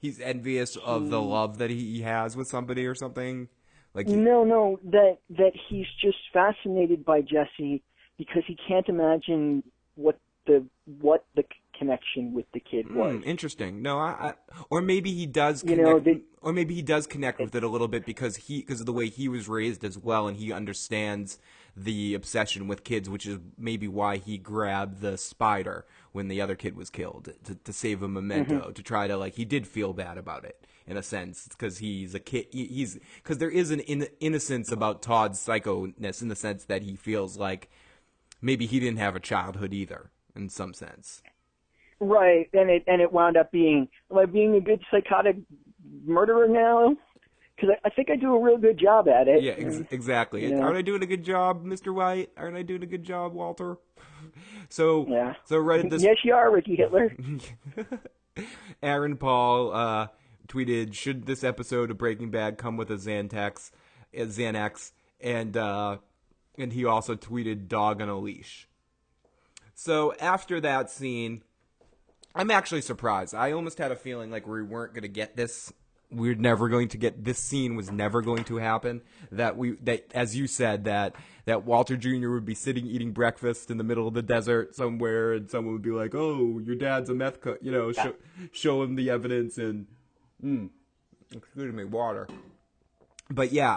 he's envious of the love that he has with somebody or something. Like no, that he's just fascinated by Jesse because he can't imagine what the connection with the kid was. Interesting. No, or maybe he does connect, or maybe he does connect with it a little bit because of the way he was raised as well, and he understands the obsession with kids, which is maybe why he grabbed the spider when the other kid was killed to save a memento, to try to, he did feel bad about it in a sense because he's a kid. Because there is an innocence about Todd's psycho-ness in the sense that he feels like maybe he didn't have a childhood either in some sense. Right, and it wound up being, am I being a good psychotic murderer now? Because I think I do a real good job at it. Yeah, exactly. Aren't I doing a good job, Mr. White? Aren't I doing a good job, Walter? So right at this... Yes, you are, Ricky Hitler. Aaron Paul tweeted, should this episode of Breaking Bad come with a Xanax? And he also tweeted, dog on a leash. So after that scene, I'm actually surprised. I almost had a feeling like we weren't going to get this. We're never going to get this scene. Was never going to happen. That as you said, that Walter Jr. would be sitting eating breakfast in the middle of the desert somewhere, and someone would be like, "Oh, your dad's a meth cook," show him the evidence and excuse me, water. But yeah,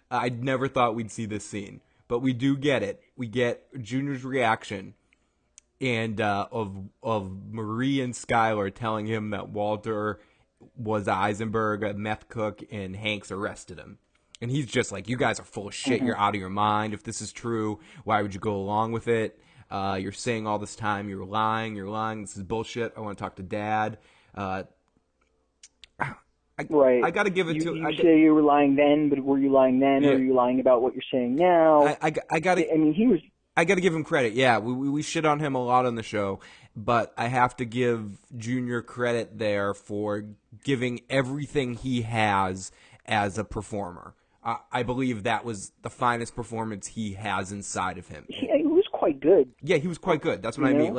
I never thought we'd see this scene, but we do get it. We get Junior's reaction. And of Marie and Skylar telling him that Walter was Eisenberg, a meth cook, and Hanks arrested him. And he's just like, you guys are full of shit. You're out of your mind. If this is true, why would you go along with it? You're saying all this time you're lying. This is bullshit. I want to talk to Dad. Right. I got to give it to... You say you were lying then, but were you lying then, or are you lying about what you're saying now? I got to... I mean, he was... I got to give him credit. Yeah, we shit on him a lot on the show, but I have to give Junior credit there for giving everything he has as a performer. I believe that was the finest performance he has inside of him. He was quite good. Yeah, he was quite good. That's what I mean.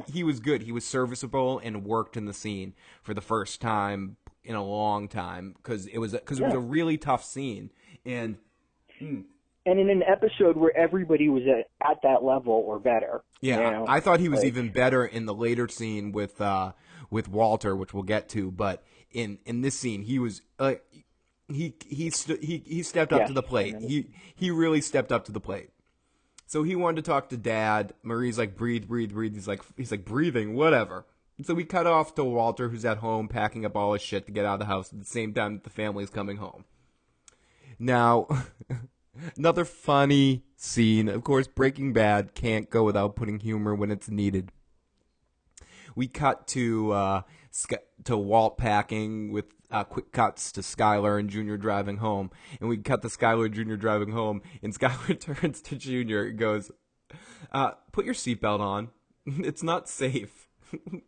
He was good. He was serviceable and worked in the scene for the first time in a long time because it was a really tough scene and. And in an episode where everybody was at that level or better. Yeah, I thought he was even better in the later scene with Walter, which we'll get to. But in this scene, he was he stepped up to the plate. He really stepped up to the plate. So he wanted to talk to Dad. Marie's like, breathe. He's like breathing, whatever. And so we cut off to Walter, who's at home packing up all his shit to get out of the house at the same time that the family's coming home. Now. Another funny scene. Of course, Breaking Bad can't go without putting humor when it's needed. We cut to Walt packing with quick cuts to Skylar and Junior driving home. And we cut to Skylar and Junior driving home, and Skylar turns to Junior and goes, put your seatbelt on. It's not safe.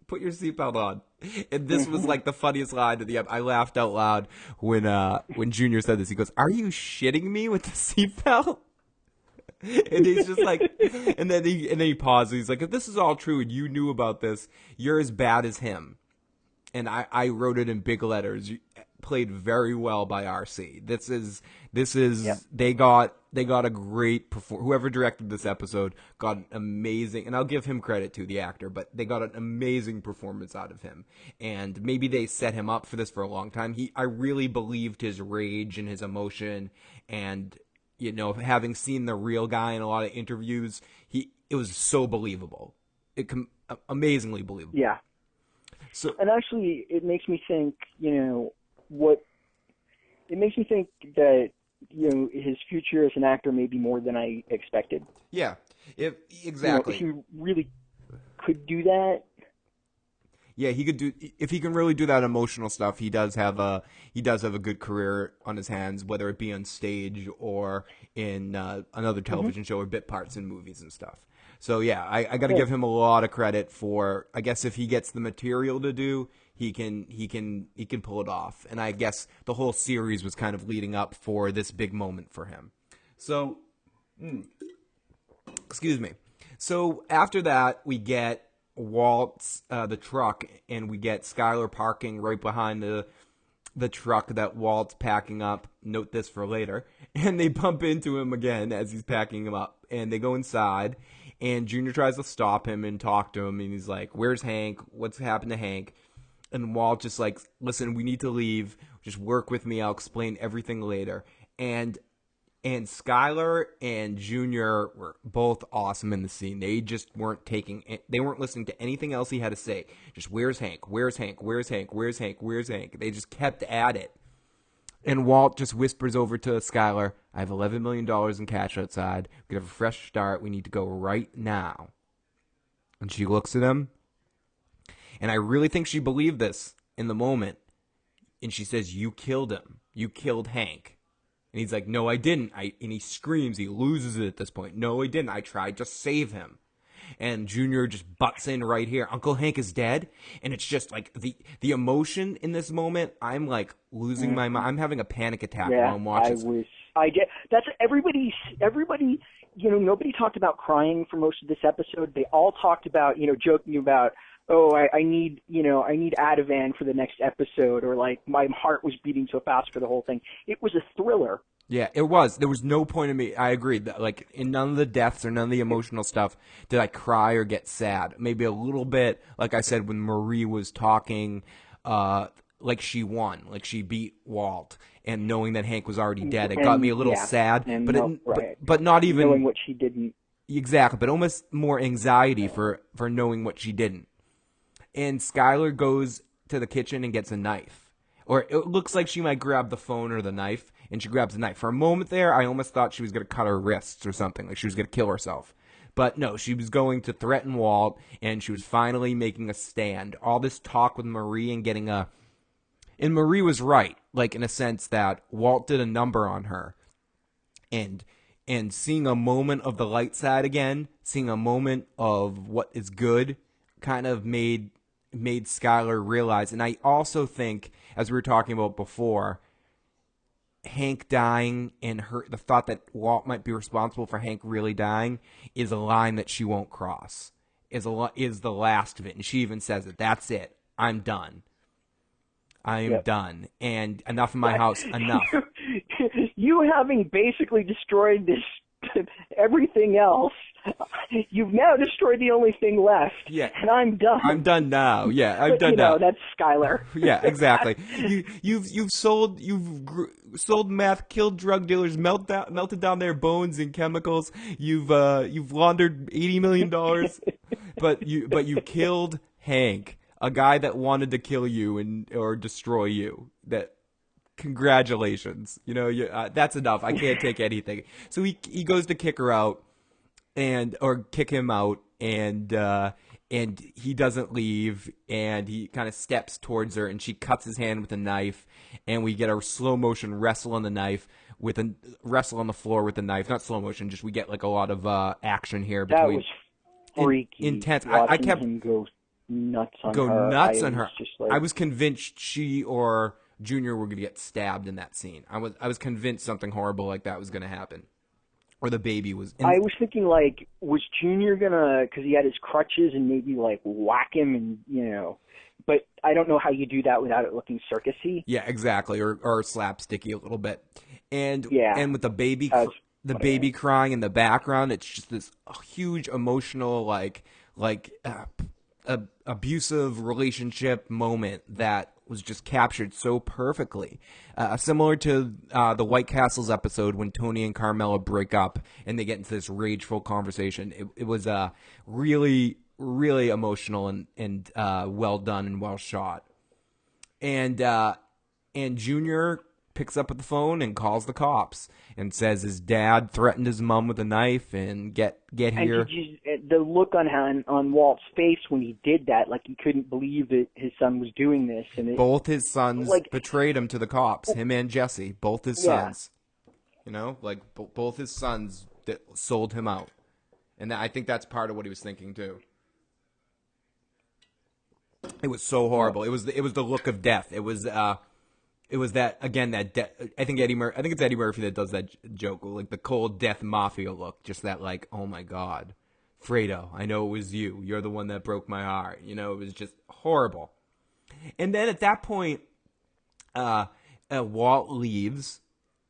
Put your seatbelt on. And this was like the funniest line of the episode. I laughed out loud when Junior said this. He goes, "Are you shitting me with the seatbelt?" And he's just like, and then he pauses. He's like, "If this is all true and you knew about this, you're as bad as him." And I wrote it in big letters. Played very well by RC. This is yep. They got a great whoever directed this episode got an amazing, and I'll give him credit to the actor, but they got an amazing performance out of him. And maybe they set him up for this for a long time. I really believed his rage and his emotion, and having seen the real guy in a lot of interviews, it was so believable. Amazingly believable. Yeah. So, and actually, it makes me think, it makes me think that, his future as an actor may be more than I expected. Yeah, exactly. If he really could do that. Yeah, he could do. If he can really do that emotional stuff, he does have a good career on his hands, whether it be on stage or in another television show or bit parts in movies and stuff. So yeah, I got to give him a lot of credit for. I guess if he gets the material to do, he can pull it off. And I guess the whole series was kind of leading up for this big moment for him. So, excuse me. So after that, we get Walt's the truck, and we get Skylar parking right behind the truck that Walt's packing up. Note this for later. And they bump into him again as he's packing him up, and they go inside. And Junior tries to stop him and talk to him, and he's like, "Where's Hank? What's happened to Hank?" And Walt just like, "Listen, we need to leave. Just work with me. I'll explain everything later." And Skylar and Junior were both awesome in the scene. They just weren't listening to anything else he had to say. Just, "Where's Hank? Where's Hank? Where's Hank? Where's Hank? Where's Hank?" They just kept at it. And Walt just whispers over to Skylar, "I have $11 million in cash outside. We could have a fresh start. We need to go right now." And she looks at him, and I really think she believed this in the moment. And she says, "You killed him. You killed Hank." And he's like, "No, I didn't." And he screams. He loses it at this point. "No, I didn't. I tried to save him." And Junior just butts in right here. "Uncle Hank is dead." And it's just like the emotion in this moment. I'm like losing my mind. I'm having a panic attack while I'm watching. That's everybody, nobody talked about crying for most of this episode. They all talked about, joking about, "Oh, I need Ativan for the next episode," or like, "My heart was beating so fast for the whole thing." It was a thriller. Yeah, it was. There was no point in me. I agree. That, like, in none of the deaths or none of the emotional stuff did I cry or get sad. Maybe a little bit, like I said, when Marie was talking, like she won, like she beat Walt, and knowing that Hank was already dead, it got me a little sad. But not even knowing what she didn't. Exactly, but almost more anxiety for knowing what she didn't. And Skylar goes to the kitchen and gets a knife. Or it looks like she might grab the phone or the knife, and she grabs the knife. For a moment there, I almost thought she was going to cut her wrists or something, like she was going to kill herself. But no, she was going to threaten Walt, and she was finally making a stand. All this talk with Marie and getting a... And Marie was right, like in a sense that Walt did a number on her. And seeing a moment of the light side again, seeing a moment of what is good, kind of made Skylar realize. And I also think, as we were talking about before, Hank dying and the thought that Walt might be responsible for Hank really dying is a line that she won't cross, is the last of it. And she even says it. "That's it. I'm done. I am done. And enough in my house. Enough." You having basically destroyed this everything else, you've now destroyed the only thing left. Yeah. And I'm done. I'm done now. Yeah, I'm done now. That's Skylar. Yeah, exactly. You've sold meth, killed drug dealers, melted down their bones and chemicals. You've laundered $80 million, but you killed Hank, a guy that wanted to kill you or destroy you. That congratulations. That's enough. I can't take anything. So he goes to kick her out or kick him out, and he doesn't leave, and he kind of steps towards her, and she cuts his hand with a knife, and we get a slow motion wrestle on the knife wrestle on the floor with the knife. Not slow motion, just we get like a lot of action here between. That was freaky. Intense. I kept him go nuts on her. I was convinced she or Junior were going to get stabbed in that scene. I was convinced something horrible like that was going to happen. Or the baby was. I was thinking, like, was Junior gonna, because he had his crutches, and maybe like whack him, and but I don't know how you do that without it looking circusy. Yeah, exactly, or slapsticky a little bit, and with the baby, baby crying in the background, it's just this huge emotional abusive relationship moment that was just captured so perfectly. Similar to the White Castles episode when Tony and Carmela break up and they get into this rageful conversation. It was really, really emotional and well done and well shot. And Junior picks up the phone and calls the cops and says his dad threatened his mom with a knife and get here. And the look on Walt's face when he did that, like he couldn't believe that his son was doing this. And both his sons betrayed him to the cops, him and Jesse, both his sons. Both his sons that sold him out. And I think that's part of what he was thinking too. It was so horrible. It was the look of death. It was that again I think it's Eddie Murphy that does that joke, like the cold death mafia look, just that like, oh my God, Fredo, I know it was you. You're the one that broke my heart. It was just horrible. And then at that point, Walt leaves,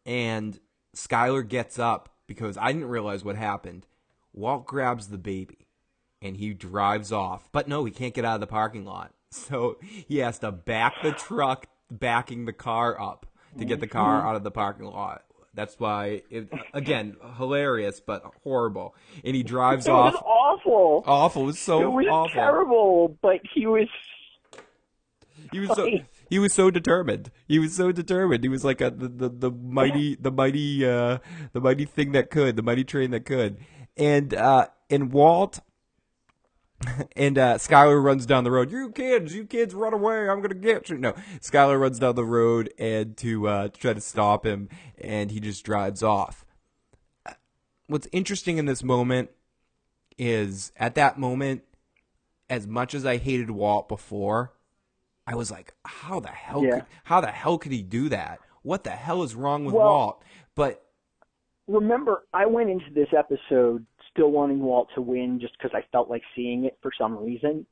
and Skyler gets up because I didn't realize what happened. Walt grabs the baby, and he drives off. But no, he can't get out of the parking lot. So he has to back the truck, backing the car up to get the car out of the parking lot. That's why, again, hilarious, but horrible. And he drives off. It was awful. Awful. It was so awful. It was terrible, but he was so determined. He was so determined. He was like the mighty thing that could, the mighty train that could. And Walt and Skyler runs down the road. You kids run away. I'm going to get you. No, Skyler runs down the road and to try to stop him, and he just drives off. What's interesting in this moment is, at that moment, as much as I hated Walt before, I was like, how the hell could he do that? What the hell is wrong with Walt? But remember, I went into this episode still wanting Walt to win just because I felt like seeing it for some reason.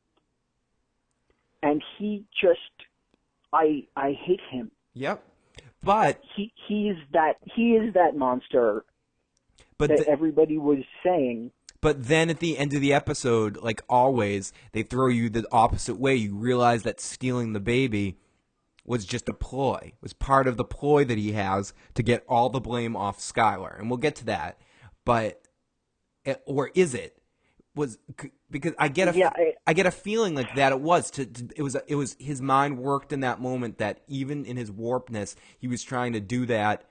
And he just, I hate him. Yep. But he is that monster that everybody was saying. But then at the end of the episode, like always, they throw you the opposite way. You realize that stealing the baby was just a ploy. Was part of the ploy that he has to get all the blame off Skyler. And we'll get to that. But or is it? Because I get a feeling like that it was it was his mind worked in that moment, that even in his warpness he was trying to do that.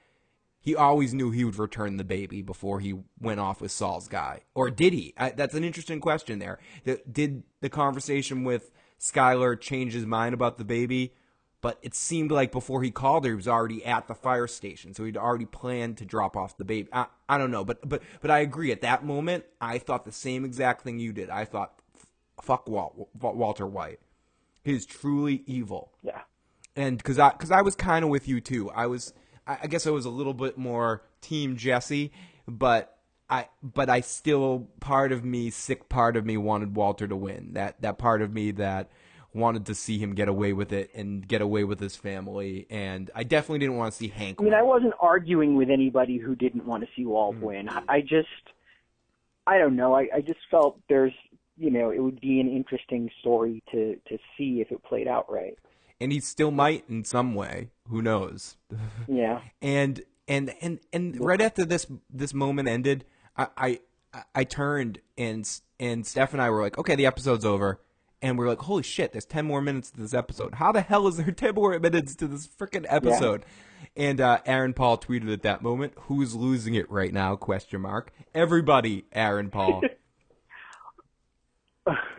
He always knew he would return the baby before he went off with Saul's guy. Or did he? That's an interesting question there. Did the conversation with Skyler change his mind about the baby? But it seemed like before he called her, he was already at the fire station, so he'd already planned to drop off the baby. I don't know, but I agree. At that moment, I thought the same exact thing you did. I thought, fuck Walter White. He's truly evil. Yeah. And because I was kind of with you too. I guess I was a little bit more Team Jesse, but I still, sick part of me wanted Walter to win. That part of me that wanted to see him get away with it and get away with his family, and I definitely didn't want to see Hank win. I wasn't arguing with anybody who didn't want to see Walt win. I don't know. I just felt it would be an interesting story to see if it played out right. And he still might in some way. Who knows? Yeah. And right after this moment ended, I turned and Steph and I were like, okay, the episode's over. And we're like, holy shit, there's 10 more minutes to this episode. How the hell is there 10 more minutes to this freaking episode? Yeah. And Aaron Paul tweeted at that moment, who's losing it right now, question mark. Everybody, Aaron Paul.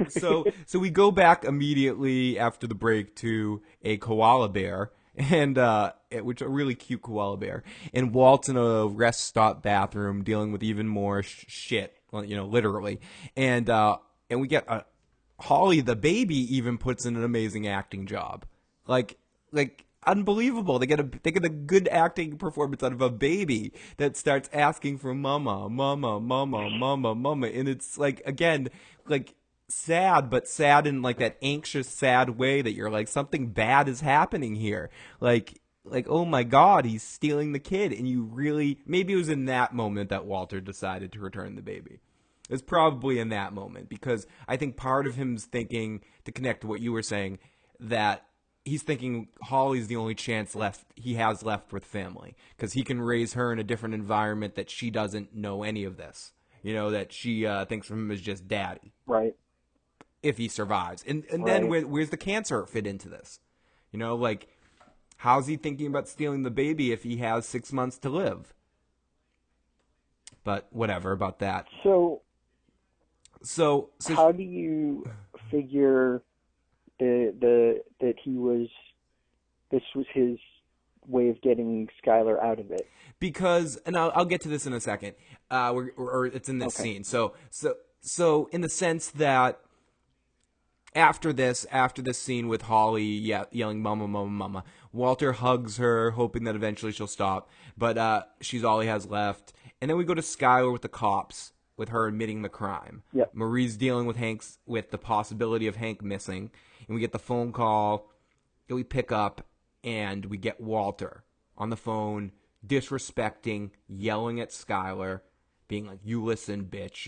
So we go back immediately after the break to a koala bear, and which a really cute koala bear. And Walt's in a rest stop bathroom dealing with even more shit, literally. And we get Holly, the baby, even puts in an amazing acting job. Like unbelievable. They get a good acting performance out of a baby that starts asking for mama, mama, mama, mama, mama. And it's like, again, like sad, but sad in like that anxious, sad way that you're like, something bad is happening here. Like, oh my God, he's stealing the kid. And you really, maybe it was in that moment that Walter decided to return the baby. It's probably in that moment, because I think part of him's thinking, to connect to what you were saying, that he's thinking Holly's the only chance he has left with family, because he can raise her in a different environment that she doesn't know any of this. That she thinks of him as just daddy. Right. If he survives. And then where's the cancer fit into this? Like, how's he thinking about stealing the baby if he has 6 months to live? But whatever about that. So how do you figure that this was his way of getting Skylar out of it? Because, and I'll get to this in a second, or it's in this scene. So in the sense that after this scene with Holly yelling mama, mama, mama, Walter hugs her, hoping that eventually she'll stop, but she's all he has left. And then we go to Skylar with the cops, with her admitting the crime. Yep. Marie's dealing with the possibility of Hank missing, and we get the phone call that we pick up, and we get Walter on the phone disrespecting, yelling at Skylar, being like, "You listen, bitch,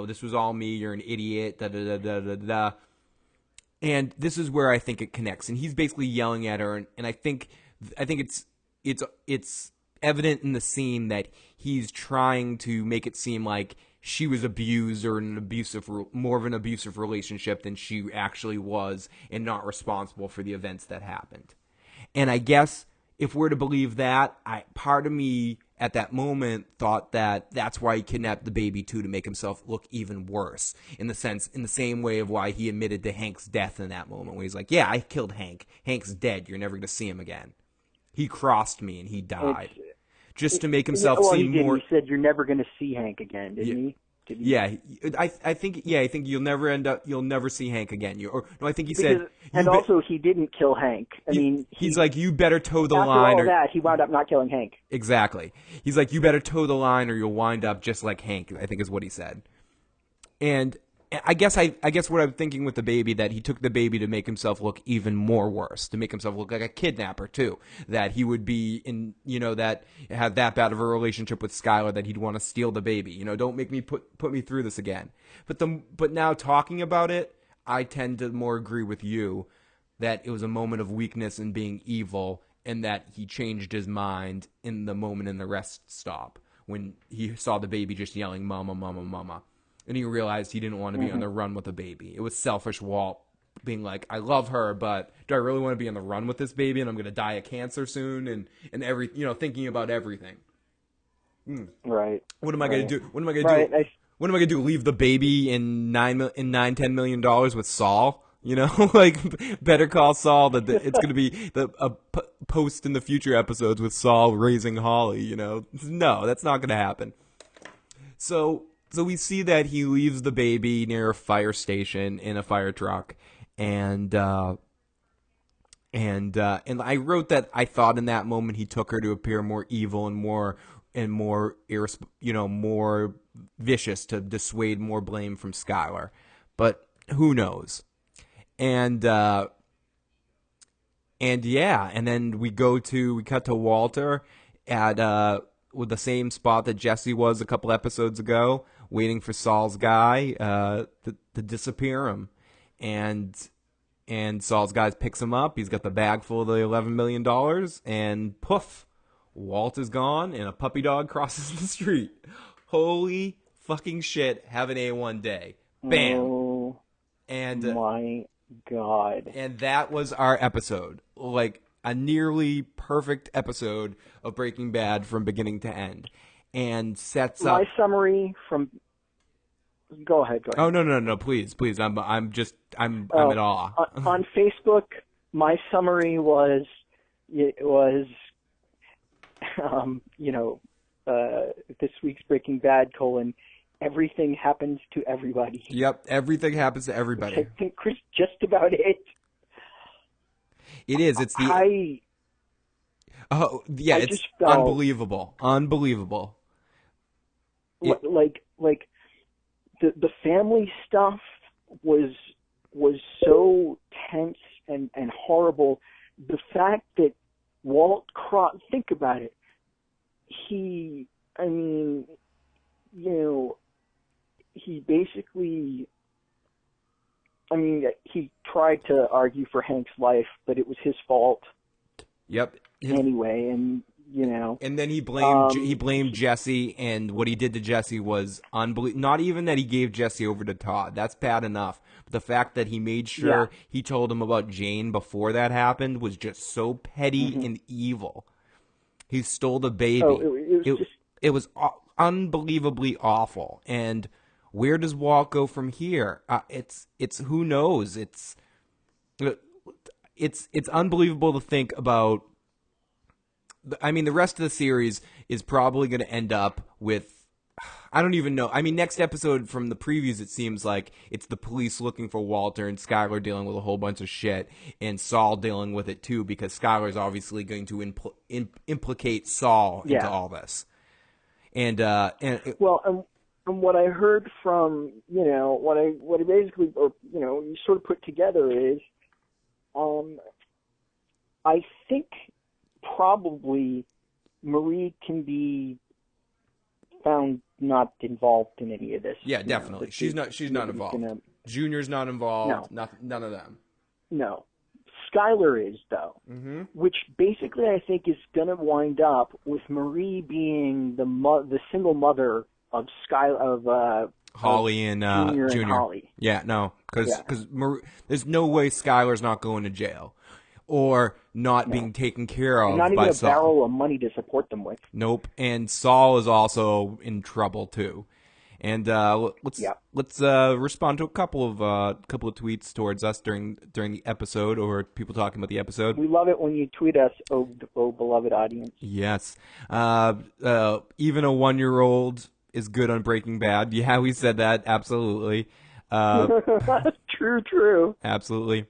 this was all me, you're an idiot, da da da da da da." And this is where I think it connects, and he's basically yelling at her, and I think it's evident in the scene that he's trying to make it seem like she was abused, or more of an abusive relationship than she actually was, and not responsible for the events that happened. And I guess if we're to believe that, part of me at that moment thought that that's why he kidnapped the baby too, to make himself look even worse, in the same way of why he admitted to Hank's death in that moment, where he's like, yeah, I killed Hank. Hank's dead. You're never going to see him again. He crossed me and he died. Just to make himself seem more. He said you're never going to see Hank again, didn't he? Yeah, I think you'll never see Hank again. I think he said. And also, he didn't kill Hank. He's like, you better toe the line. After all that, he wound up not killing Hank. Exactly. He's like, you better toe the line, or you'll wind up just like Hank, I think is what he said. And I guess what I'm thinking with the baby, that he took the baby to make himself look even more worse, to make himself look like a kidnapper too, that he would be that have that bad of a relationship with Skylar that he'd want to steal the baby. Don't make me put me through this again. But now talking about it, I tend to more agree with you that it was a moment of weakness and being evil, and that he changed his mind in the moment in the rest stop when he saw the baby just yelling mama, mama, mama. And he realized he didn't want to be on the run with a baby. It was selfish Walt being like, I love her, but do I really want to be on the run with this baby? And I'm going to die of cancer soon, and thinking about everything. Right. What am I going to do? What am I going to do? What am I going to do? Leave the baby in $10 million with Saul? Like, Better Call Saul. It's going to be a post in the future episodes with Saul raising Holly. No, that's not going to happen. So we see that he leaves the baby near a fire station in a fire truck, and I wrote that I thought in that moment he took her to appear more evil and more more vicious, to dissuade more blame from Skylar, but who knows? And then we cut to Walter at with the same spot that Jesse was a couple episodes ago, waiting for Saul's guy to disappear him. And Saul's guy picks him up. He's got the bag full of the $11 million, and poof, Walt is gone, and a puppy dog crosses the street. Holy fucking shit, have an A1 day. Bam. Oh, And my God. And that was our episode. Like a nearly perfect episode of Breaking Bad from beginning to end. And sets up my summary from. Go ahead. Oh no, please. I'm at awe. On Facebook, my summary was this week's Breaking Bad : everything happens to everybody. Yep, everything happens to everybody. I think Chris just about it. It is. It's the. It's unbelievable. Unbelievable. Like the family stuff was so tense and horrible. The fact that Walt Cross, think about it. He basically, he tried to argue for Hank's life, but it was his fault. Yep. Anyway, and and then he blamed Jesse, and what he did to Jesse was unbelievable. Not even that he gave Jesse over to Todd. That's bad enough. But the fact that he made sure he told him about Jane before that happened was just so petty and evil. He stole the baby. Oh, it was unbelievably awful. And where does Walt go from here? It's who knows. It's unbelievable to think about. I mean, the rest of the series is probably going to end up with, I don't even know. I mean, next episode from the previews, it seems like it's the police looking for Walter and Skyler dealing with a whole bunch of shit and Saul dealing with it too, because Skyler's obviously going to implicate Saul into all this. And what I heard from, what I basically, you sort of put together is, I think probably Marie can be found not involved in any of this. Yeah, definitely. She's not involved. Junior's not involved. No. None of them. No. Skyler is, though. Mm-hmm. Which basically I think is going to wind up with Marie being the single mother of Holly and Junior. And Holly. Yeah, no, because there's no way Skyler's not going to jail or not being taken care of not even by a Saul. Barrel of money to support them with. Nope, and Saul is also in trouble too. And let's respond to a couple of tweets towards us during the episode, or people talking about the episode. We love it when you tweet us, oh beloved audience. Yes, even a 1-year-old is good on Breaking Bad. Yeah, we said that. Absolutely. True. Absolutely.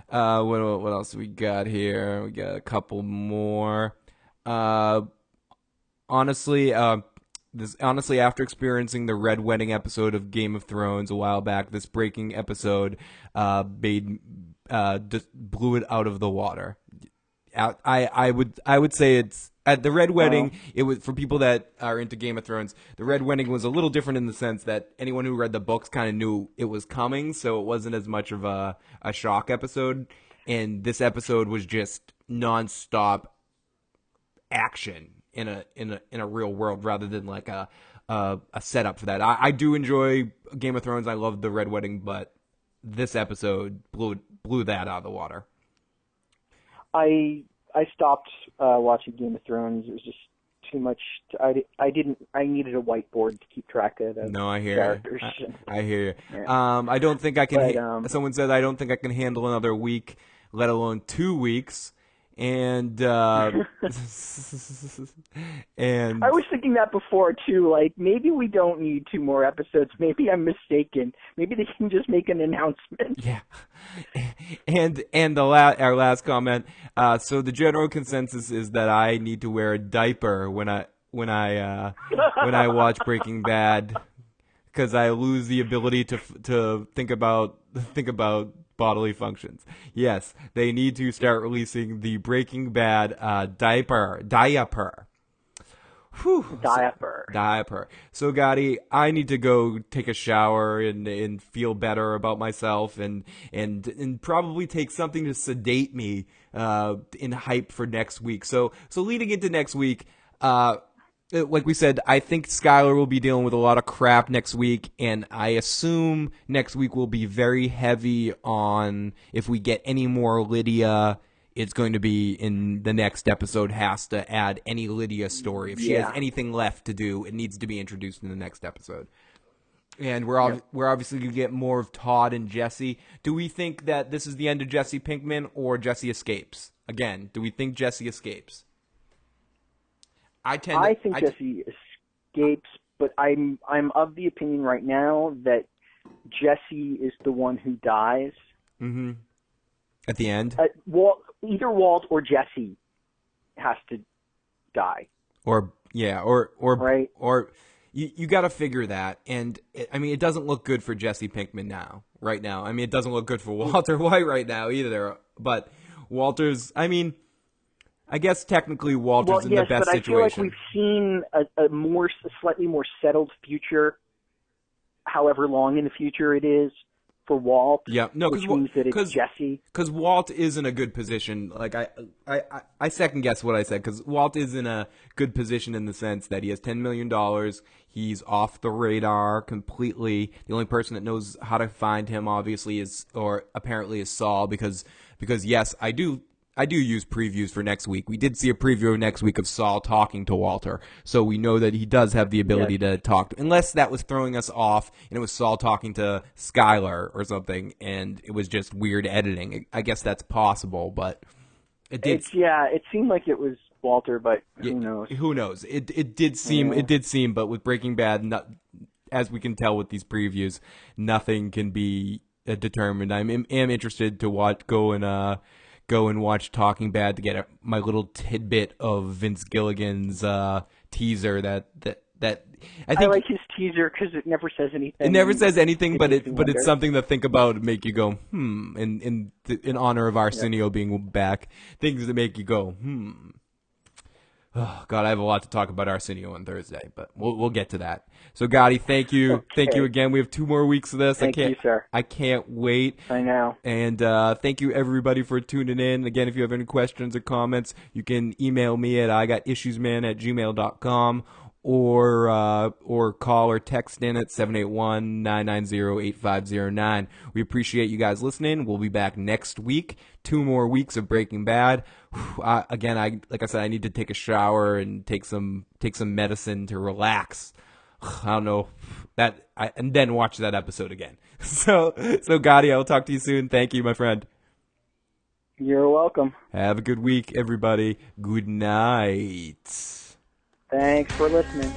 What else we got here? We got a couple more. Honestly, after experiencing the Red Wedding episode of Game of Thrones a while back, this breaking episode blew it out of the water. I would say it's at the Red Wedding. It was, for people that are into Game of Thrones, the Red Wedding was a little different in the sense that anyone who read the books kind of knew it was coming, so it wasn't as much of a shock episode. And this episode was just nonstop action in a real world rather than like a setup for that. I do enjoy Game of Thrones. I love the Red Wedding, but this episode blew that out of the water. I stopped watching Game of Thrones. It was just too much. I needed a whiteboard to keep track of the characters. I hear you. Yeah. I don't think I can. Someone said I don't think I can handle another week, let alone 2 weeks. And and I was thinking that before too. Like, maybe we don't need 2 more episodes. Maybe I'm mistaken. Maybe they can just make an announcement. Yeah. And our last comment. So the general consensus is that I need to wear a diaper when I watch Breaking Bad, because I lose the ability to think about bodily functions. Yes, they need to start releasing the Breaking Bad diaper. Whew. Diaper. So, Gotti, I need to go take a shower and feel better about myself and probably take something to sedate me in hype for next week. So leading into next week, like we said, I think Skylar will be dealing with a lot of crap next week, and I assume next week will be very heavy on if we get any more Lydia. It's going to be in the next episode, has to add any Lydia story. If she has anything left to do, it needs to be introduced in the next episode. And we're obviously going to get more of Todd and Jesse. Do we think that this is the end of Jesse Pinkman, or Jesse escapes? Again, do we think Jesse escapes? I think Jesse escapes, but I'm of the opinion right now that Jesse is the one who dies. Mm-hmm. At the end? Either Walt or Jesse has to die. Or right? Or you got to figure that. And it doesn't look good for Jesse Pinkman right now. It doesn't look good for Walter White right now either. But Walter's, I guess technically Walter's in the best situation. But I feel like we've seen a slightly more settled future, however long in the future it is, for Walt. Yeah, no, which means that it's Jesse. Because Walt is in a good position. Like I second guess what I said, because Walt is in a good position in the sense that he has $10 million. He's off the radar completely. The only person that knows how to find him, obviously, is Saul. Because yes, I do use previews for next week. We did see a preview of next week of Saul talking to Walter. So we know that he does have the ability to talk. Unless that was throwing us off and it was Saul talking to Skylar or something and it was just weird editing. I guess that's possible, but it did. It seemed like it was Walter, but who knows? Who knows? It did seem, but with Breaking Bad, as we can tell with these previews, nothing can be determined. I am interested to go and watch Talking Bad to get my little tidbit of Vince Gilligan's teaser that I think I like his teaser because it never says anything. It never says anything, but it's something to think about, make you go in honor of Arsenio being back, things that make you go Oh God, I have a lot to talk about Arsenio on Thursday, but we'll get to that. So Gotti, thank you. Okay. Thank you again. We have 2 more weeks of this. Thank you, sir. I can't wait. I know. And thank you everybody for tuning in. Again, if you have any questions or comments, you can email me at igotissuesman@gmail.com or call or text in at 781-990-8509. We appreciate you guys listening. We'll be back next week. 2 more weeks of Breaking Bad. Like I said, I need to take a shower and take some medicine to relax. I don't know and then watch that episode again. So Gotti, I'll talk to you soon. Thank you, my friend. You're welcome. Have a good week, everybody. Good night. Thanks for listening.